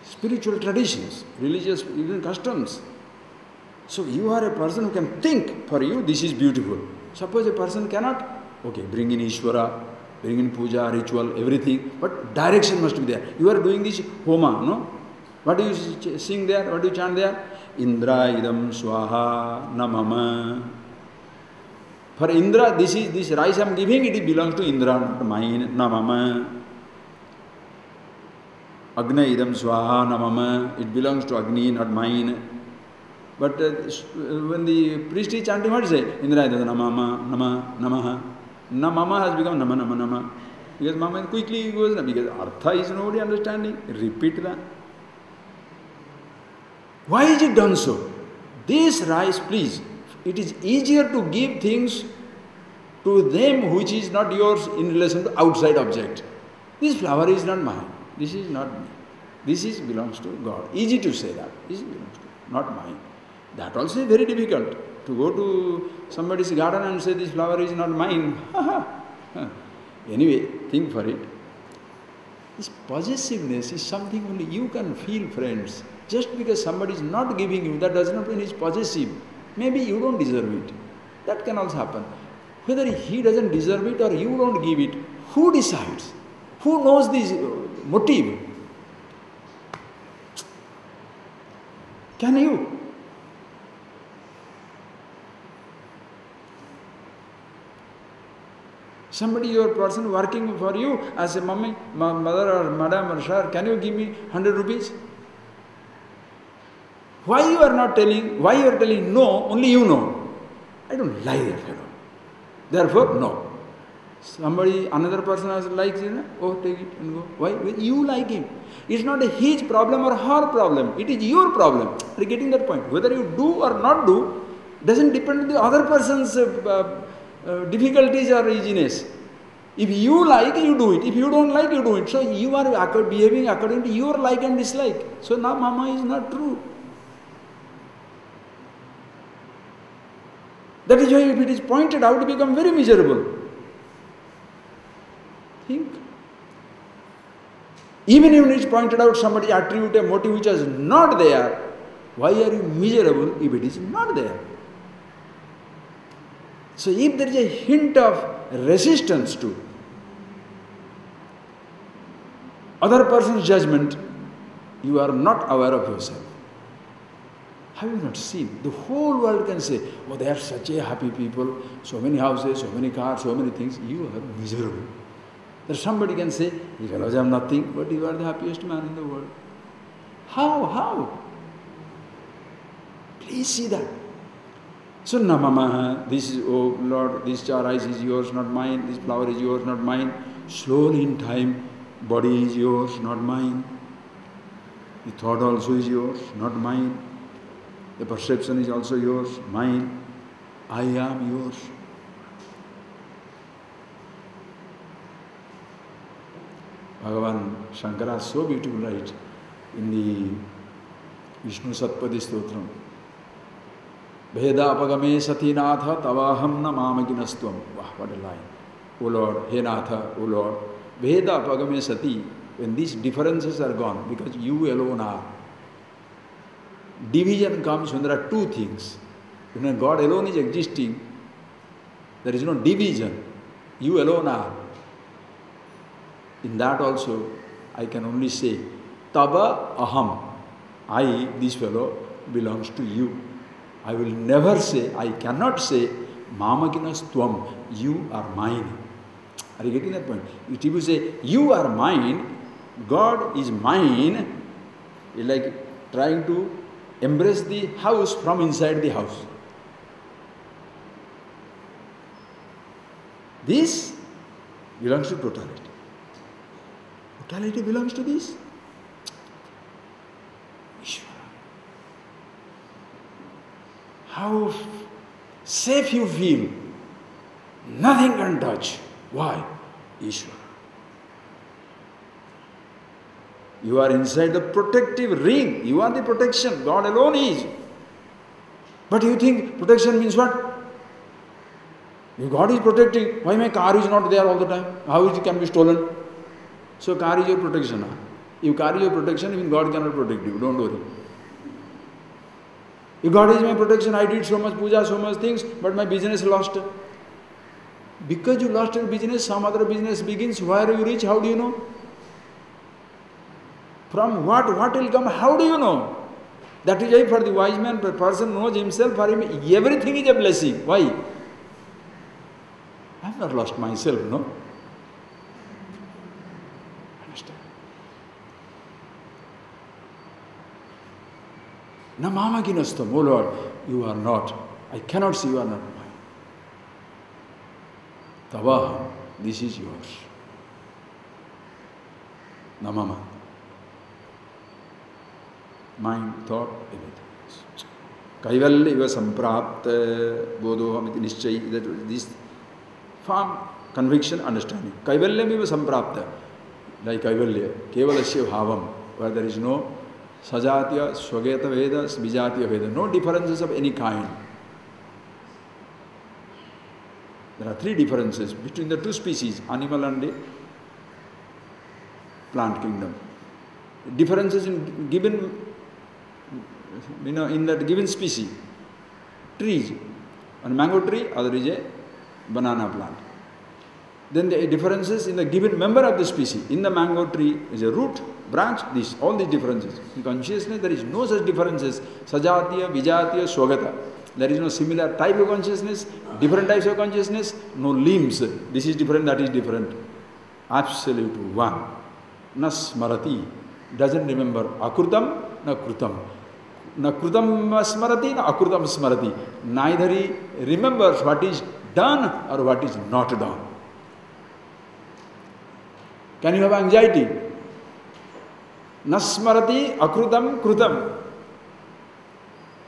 spiritual traditions, religious even customs. So you are a person who can think, for you this is beautiful. Suppose a person cannot, okay, bring in Ishvara, bring in puja, ritual, everything, but direction must be there. You are doing this homa, no? What do you sing there? What do you chant there? Indra idam swaha namama. For Indra, this rice I am giving, it belongs to Indra, not mine, namama. Agna idam swaha namama, it belongs to Agni, not mine. But when the priest is chanting, what do you say? Indra idam namama, nama, namaha. Namama has become nama, nama, nama. Because mama quickly goes, because artha is nobody understanding. Repeat that. Why is it done so? This rice, please. It is easier to give things to them which is not yours in relation to outside object. This flower is not mine. This is not me. This belongs to God. Easy to say that. This belongs to, not mine. That also is very difficult. To go to somebody's garden and say this flower is not mine. Anyway, think for it. This possessiveness is something only you can feel, friends. Just because somebody is not giving you, that does not mean he is possessive. Maybe you don't deserve it. That can also happen. Whether he doesn't deserve it or you don't give it, who decides? Who knows this motive? Can you? Somebody, your person working for you as a mummy, mother or madam or sir, can you give me 100 rupees? Why you are telling no, only you know. I don't like that fellow. Therefore, no. Somebody, another person has likes it, oh, take it and go. Why? You like him. It's not his problem or her problem. It is your problem. Are you getting that point? Whether you do or not do doesn't depend on the other person's difficulties or easiness. If you like, you do it. If you don't like, you do it. So you are behaving according to your like and dislike. So now mama is not true. That is why if it is pointed out, you become very miserable. Think. Even if it is pointed out, somebody attribute a motive which is not there, why are you miserable if it is not there? So if there is a hint of resistance to other person's judgment, you are not aware of yourself. Have you not seen? The whole world can say, oh, they are such a happy people, so many houses, so many cars, so many things. You are miserable. That somebody can say, you fellows have nothing, but you are the happiest man in the world. How? Please see that. So, Namamaha, this is, oh Lord, this rice is yours, not mine, this flower is yours, not mine. Slowly in time, body is yours, not mine. The thought also is yours, not mine. The perception is also yours, mine. I am yours. Bhagavan Shankara so beautiful, right? In the Vishnu Satpadi Stotram. Bhedapagame sati natha tavaham na mamaginastvam. Wow, what a line. O Lord, He Natha, O Lord. Bhedapagame sati, when these differences are gone, because you alone are. Division comes when there are two things. When God alone is existing, there is no division. You alone are. In that also, I can only say, Taba aham. I, this fellow, belongs to you. I will never say, I cannot say, Mamakinas Tvam, you are mine. Are you getting that point? If you say, you are mine, God is mine, it's like trying to embrace the house from inside the house. This belongs to totality. Totality belongs to this. Ishvara. How safe you feel. Nothing can touch. Why? Ishvara. You are inside the protective ring. You are the protection. God alone is. But you think protection means what? If God is protecting, why my car is not there all the time? How it can be stolen? So car is your protection. If car is your protection, even God cannot protect you. Don't worry. If God is my protection, I did so much puja, so much things, but my business lost. Because you lost your business, some other business begins. Where you reach, how do you know? From what will come, how do you know? That is why for the wise man, the person knows himself, for him everything is a blessing. Why? I have not lost myself, no? Understand? Na mama kinastam, oh Lord, you are not. I cannot see you are not mine. Tava, this is yours. Na mama. Mind, thought, everything. Kaivalya iva samprapta bodhoham iti nischai. That this firm conviction, understanding. Kaivalyam iva samprapta. like Kaivalya, Kevalasya Bhavam, where there is no Sajatya, Swageta Vedas, Vijatya Vedas, no differences of any kind. There are three differences between the two species, animal and the plant kingdom. Differences in given, in that given species. Trees, one mango tree, other is a banana plant. Then the differences in the given member of the species. In the mango tree is a root, branch, all these differences. In consciousness there is no such differences. Sajatiya, Vijatiya, Swagata. There is no similar type of consciousness, different types of consciousness, no limbs. This is different, that is different. Absolute one. Na smarati. Doesn't remember akrutam, na krutam. Na krutam smarati, na akrutam smarati. Neither he remembers what is done or what is not done. Can you have anxiety? Nasmarati akrutam krutam.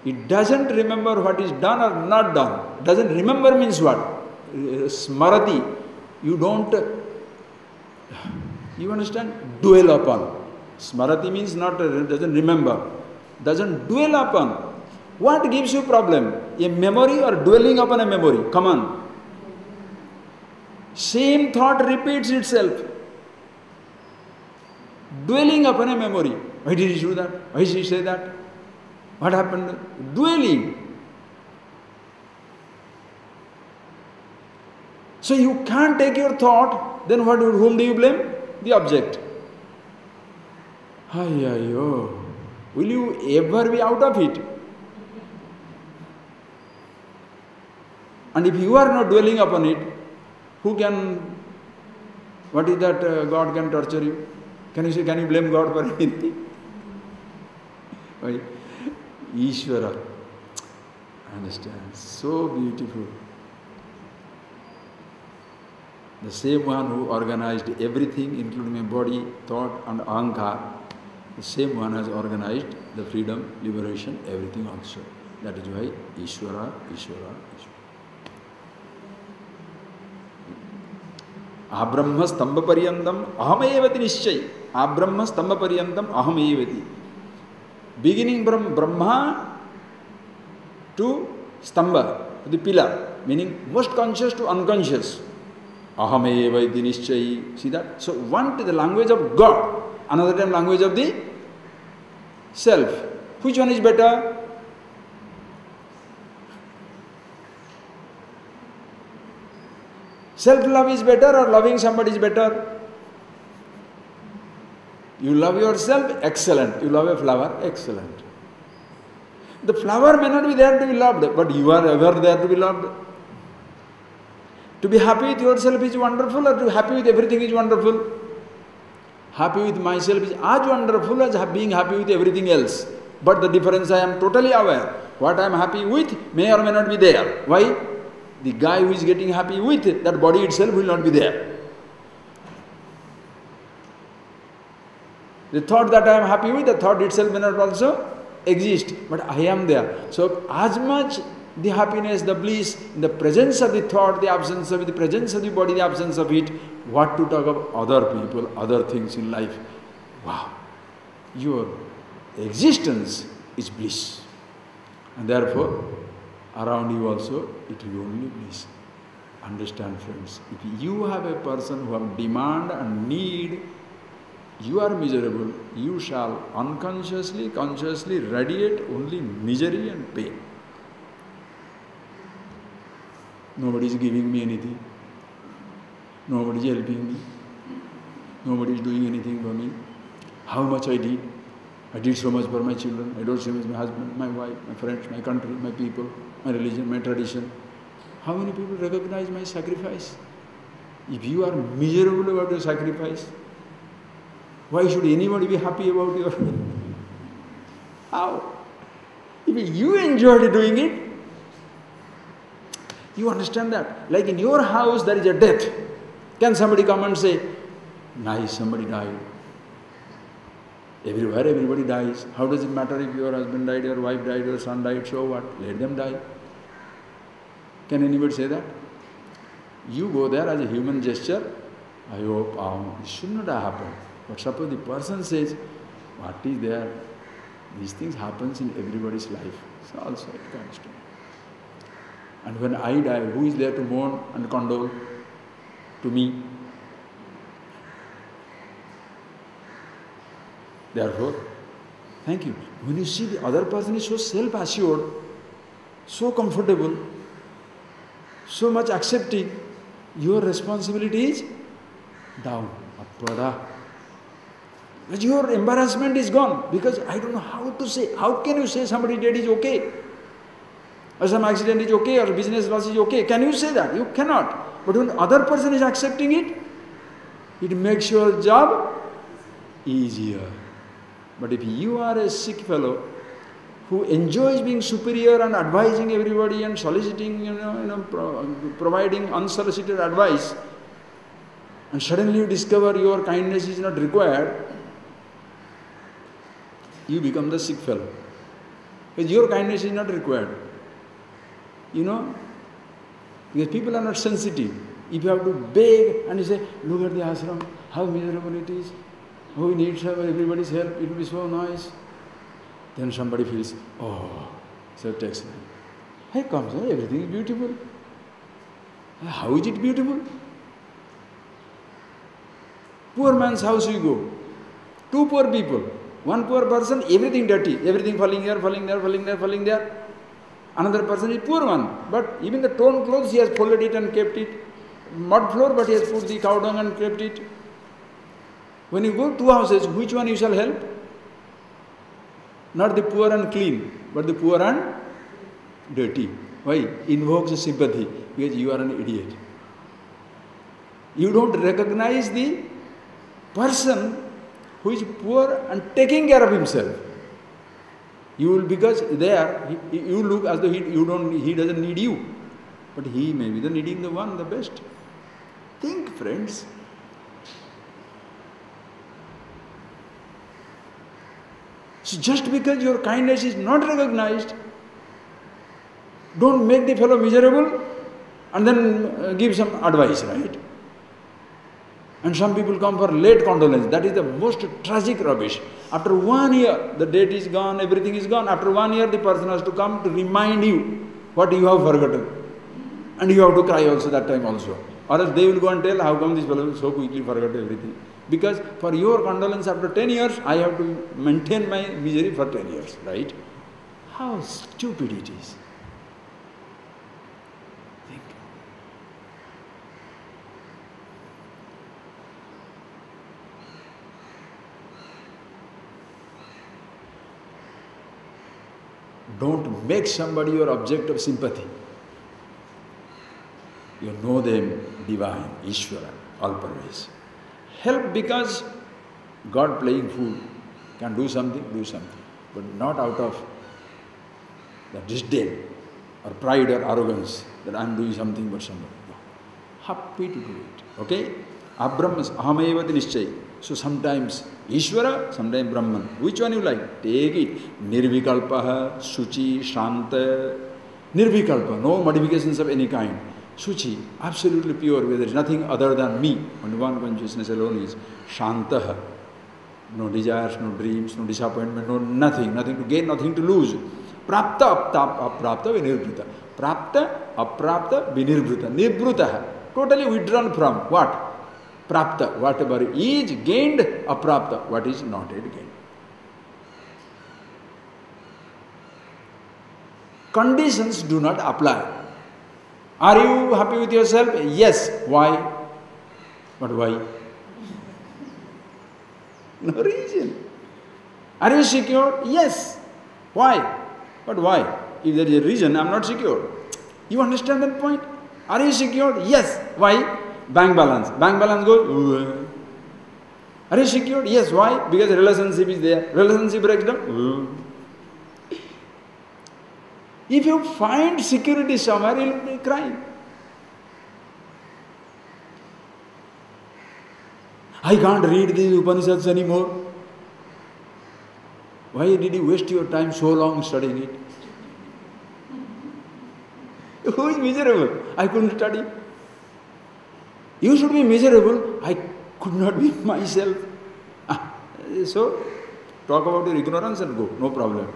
It doesn't remember what is done or not done. Doesn't remember means what? Smarati. You don't, you understand? Dwell upon. Smarati means not, doesn't remember. Doesn't dwell upon. What gives you problem? A memory or dwelling upon a memory? Come on. Same thought repeats itself. Dwelling upon a memory. Why did he do that? Why did he say that? What happened? Dwelling. So you can't take your thought, then whom do you blame? The object. Ayyo. Will you ever be out of it? And if you are not dwelling upon it, who can, what is that God can torture you? Can you say, can you blame God for anything? Why? Ishvara. Understand? So beautiful. The same one who organized everything, including my body, thought and ahankar, the same one has organized the freedom, liberation, everything also. That is why Ishvara, Ishvara, Ishvara. Abrahma stamba paryantam ahamevati nishchay. Abrahma stamba paryantam ahamevati. Beginning from Brahma to stamba, to the pillar, meaning most conscious to unconscious. Ahamevati nishchay. See that? So one to the language of God, another time language of the self. Which one is better? Self-love is better or loving somebody is better? You love yourself, excellent. You love a flower, excellent. The flower may not be there to be loved, but you are ever there to be loved. To be happy with yourself is wonderful, or to be happy with everything is wonderful? Happy with myself is as wonderful as being happy with everything else. But the difference I am totally aware. What I am happy with may or may not be there. Why? The guy who is getting happy with that body itself will not be there. The thought that I am happy with, the thought itself may not also exist. But I am there. So as much the happiness, the bliss, in the presence of the thought, the absence of it, the presence of the body, the absence of it, what to talk of other people, other things in life. Wow! Your existence is bliss. And therefore, around you also, it will only bliss. Understand, friends, if you have a person who have demand and need, you are miserable, you shall unconsciously, consciously radiate only misery and pain. Nobody is giving me anything. Nobody is helping me. Nobody is doing anything for me. How much I did. I did so much for my children. I did so much for my husband, my wife, my friends, my country, my people, my religion, my tradition. How many people recognize my sacrifice? If you are miserable about your sacrifice, why should anybody be happy about your... How? If you enjoyed doing it, you understand that? Like in your house there is a death. Can somebody come and say, nice, somebody died. Everywhere everybody dies. How does it matter if your husband died, your wife died, your son died, so what? Let them die. Can anybody say that? You go there as a human gesture. I hope this should not have happened. But suppose the person says, what is there? These things happens in everybody's life. So also it comes to me. And when I die, who is there to mourn and condole to me? Therefore, thank you. When you see the other person is so self-assured, so comfortable, so much accepting, your responsibility is down, uppada. Because your embarrassment is gone. Because I don't know how to say. How can you say somebody dead is okay? Or some accident is okay, or business loss is okay? Can you say that? You cannot. But when other person is accepting it, it makes your job easier. But if you are a sick fellow who enjoys being superior and advising everybody and soliciting, providing unsolicited advice, and suddenly you discover your kindness is not required, you become the sick fellow. Because your kindness is not required. Because people are not sensitive. If you have to beg and you say, look at the ashram, how miserable it is, oh, we need everybody's help, it will be so nice. Then somebody feels, oh, so it takes me. Here comes, everything is beautiful. How is it beautiful? Poor man's house you go. Two poor people. One poor person, everything dirty, everything falling here, falling there, falling there, falling there. Another person is poor one. But even the torn clothes, he has folded it and kept it. Mud floor, but he has put the cow dung and kept it. When you go two houses, which one you shall help? Not the poor and clean, but the poor and dirty. Why? Invokes sympathy, because you are an idiot. You don't recognize the person who is poor and taking care of himself. You will, because there, you look as though he doesn't need you. But he may be the needing the one, the best. Think, friends. So just because your kindness is not recognized, don't make the fellow miserable and then give some advice, right? And some people come for late condolence. That is the most tragic rubbish. After 1 year, the date is gone, everything is gone. After 1 year, the person has to come to remind you what you have forgotten. And you have to cry also that time also. Or else they will go and tell, how come this fellow so quickly forgot everything? Because for your condolence after 10 years, I have to maintain my misery for 10 years, right? How stupid it is. Think. Don't make somebody your object of sympathy. You know them, divine, Ishvara, all-pervasive. Help because God playing fool can do something, but not out of the disdain or pride or arrogance that I am doing something but somebody. No. Happy to do it. Okay? Abrahmas, ahamevati nischay. So sometimes Ishvara, sometimes Brahman. Which one you like? Take it. Nirvikalpaha, Suchi, Shanta. Nirvikalpa, no modifications of any kind. Suchi, absolutely pure, where there is nothing other than me. Only one consciousness alone is Shantaha. No desires, no dreams, no disappointment, no nothing. Nothing to gain, nothing to lose. Prapta, aprapta, vinirbrita. Prapta, aprapta, vinirbrita. Nirbrita. Totally withdrawn from what? Prapta, whatever is gained, aprapta, what is not yet gained. Conditions do not apply. Are you happy with yourself? Yes. Why? But why? No reason. Are you secure? Yes. Why? But why? If there is a reason, I am not secure. You understand that point? Are you secure? Yes. Why? Bank balance. Bank balance goes. Are you secure? Yes. Why? Because relationship is there. Relationship breaks down. If you find security somewhere, you will be crying. I can't read these Upanishads anymore. Why did you waste your time so long studying it? Who is miserable? I couldn't study. You should be miserable. I could not be myself. So, talk about your ignorance and go, no problem.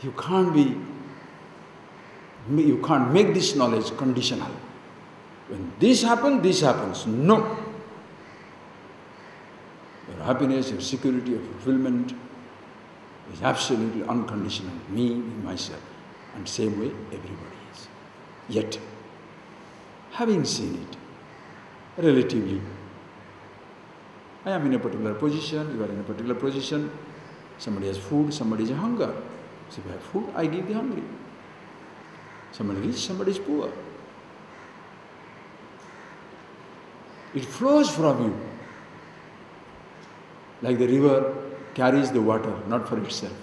You can't make this knowledge conditional. When this happens. No. Your happiness, your security, your fulfillment is absolutely unconditional. Me, myself. And same way, everybody is. Yet, having seen it, relatively, I am in a particular position, you are in a particular position, somebody has food, somebody has hunger. So if I have food, I give the hungry. Somebody is rich, somebody is poor. It flows from you. Like the river carries the water, not for itself.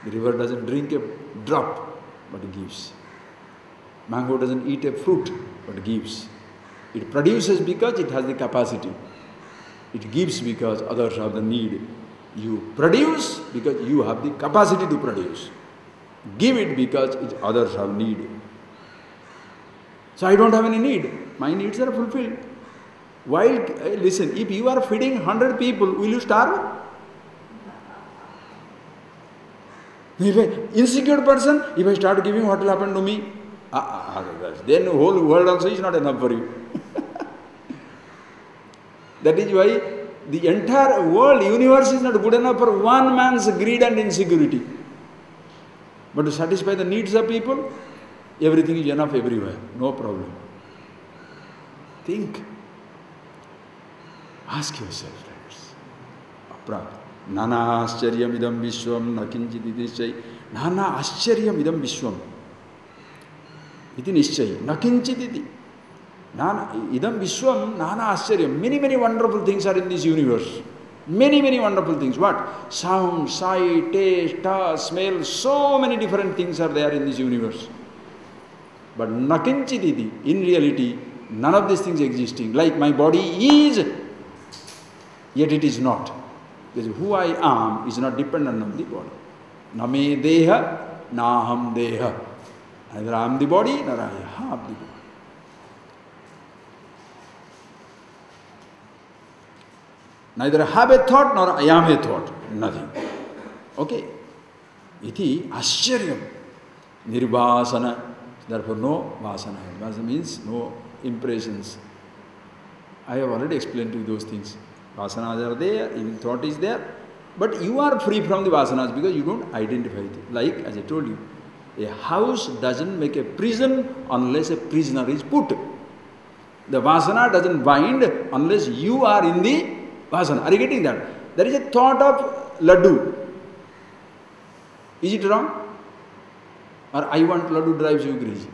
The river doesn't drink a drop, but it gives. Mango doesn't eat a fruit, but gives. It produces because it has the capacity. It gives because others have the need. You produce because you have the capacity to produce. Give it because others have need. So I don't have any need. My needs are fulfilled. While, listen, if you are feeding 100 people, will you starve? If an insecure person, if I start giving, what will happen to me? Then the whole world also is not enough for you. That is why the entire world, universe is not good enough for one man's greed and insecurity. But to satisfy the needs of people, everything is enough everywhere, no problem. Think. Ask yourself, friends. Nana ascharya idam vishwam nakinchit idishchay. Nana ascharya idam vishwam. Iti nishchay. Nakinchit iti. Nana idam vishwam nana ascharya. Many wonderful things are in this universe. Many wonderful things. What? Sound, sight, taste, touch, smell. So many different things are there in this universe. But nakinchit iti. In reality, none of these things existing. Like my body is, yet it is not. Because who I am is not dependent on the body. Na me deha, na ham deha. Neither I am the body, nor I have the body. Neither I have a thought, nor I am a thought. Nothing. Okay? Iti ascharyam. Nirvasana. Therefore no vasana. Vasana means no impressions. I have already explained to you those things. Vasanas are there, even thought is there, but you are free from the vasanas because you don't identify it. Like, as I told you, a house doesn't make a prison unless a prisoner is put. The vasana doesn't bind unless you are in the vasana. Are you getting that? There is a thought of laddu. Is it wrong? Or I want laddu drives you crazy.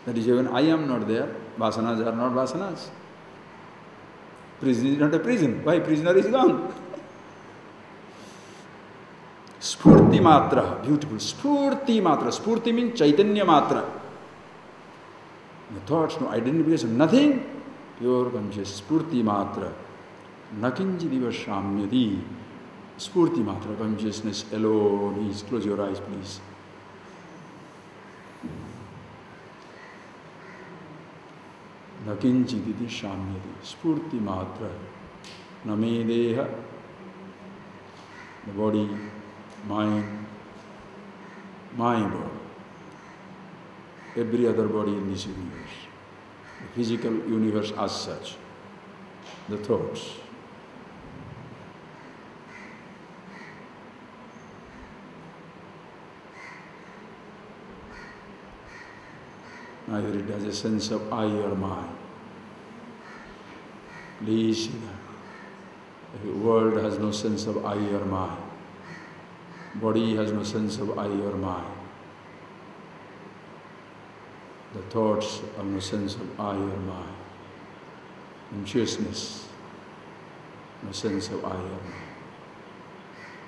That is when I am not there, vasanas are not vasanas. Prison is not a prison. Why? Prisoner is gone. Spurti matra. Beautiful. Spurti matra. Spurti means Chaitanya matra. No thoughts, no identification, nothing. Pure conscious. Spurti matra. Nakinjidiva shamyadi. Spurti matra. Consciousness alone is. Close your eyes, please. Nakinchiditi shamyati. Spurti matra. Name deha. The body, mind, my body. Every other body in this universe. The physical universe as such. The thoughts. Neither it has a sense of I or mine. Please see that. The world has no sense of I or mine. Body has no sense of I or mine. The thoughts have no sense of I or mine. Consciousness, no sense of I or mine.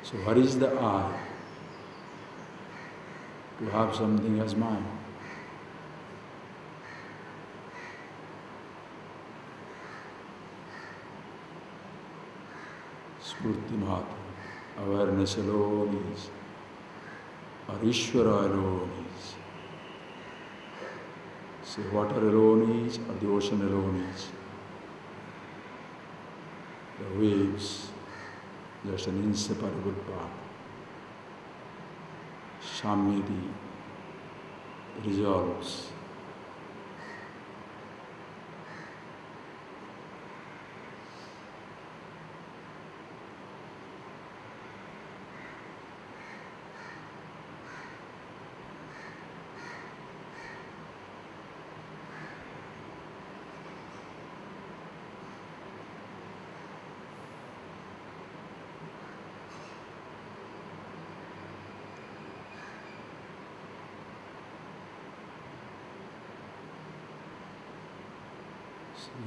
So what is the I? To have something as mine. Spurti Matra, awareness alone is, or Ishvara alone is. the water alone is or the ocean alone is. The waves, just an inseparable part. Samyati resolves.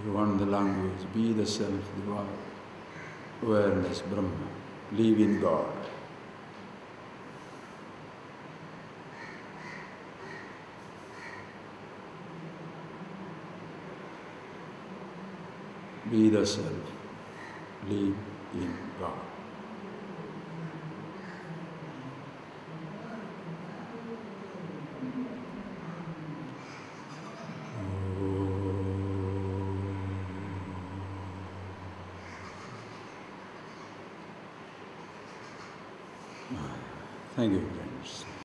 You want the language, be the self, the awareness, Brahma, live in God. Be the self, live in God. Thank you.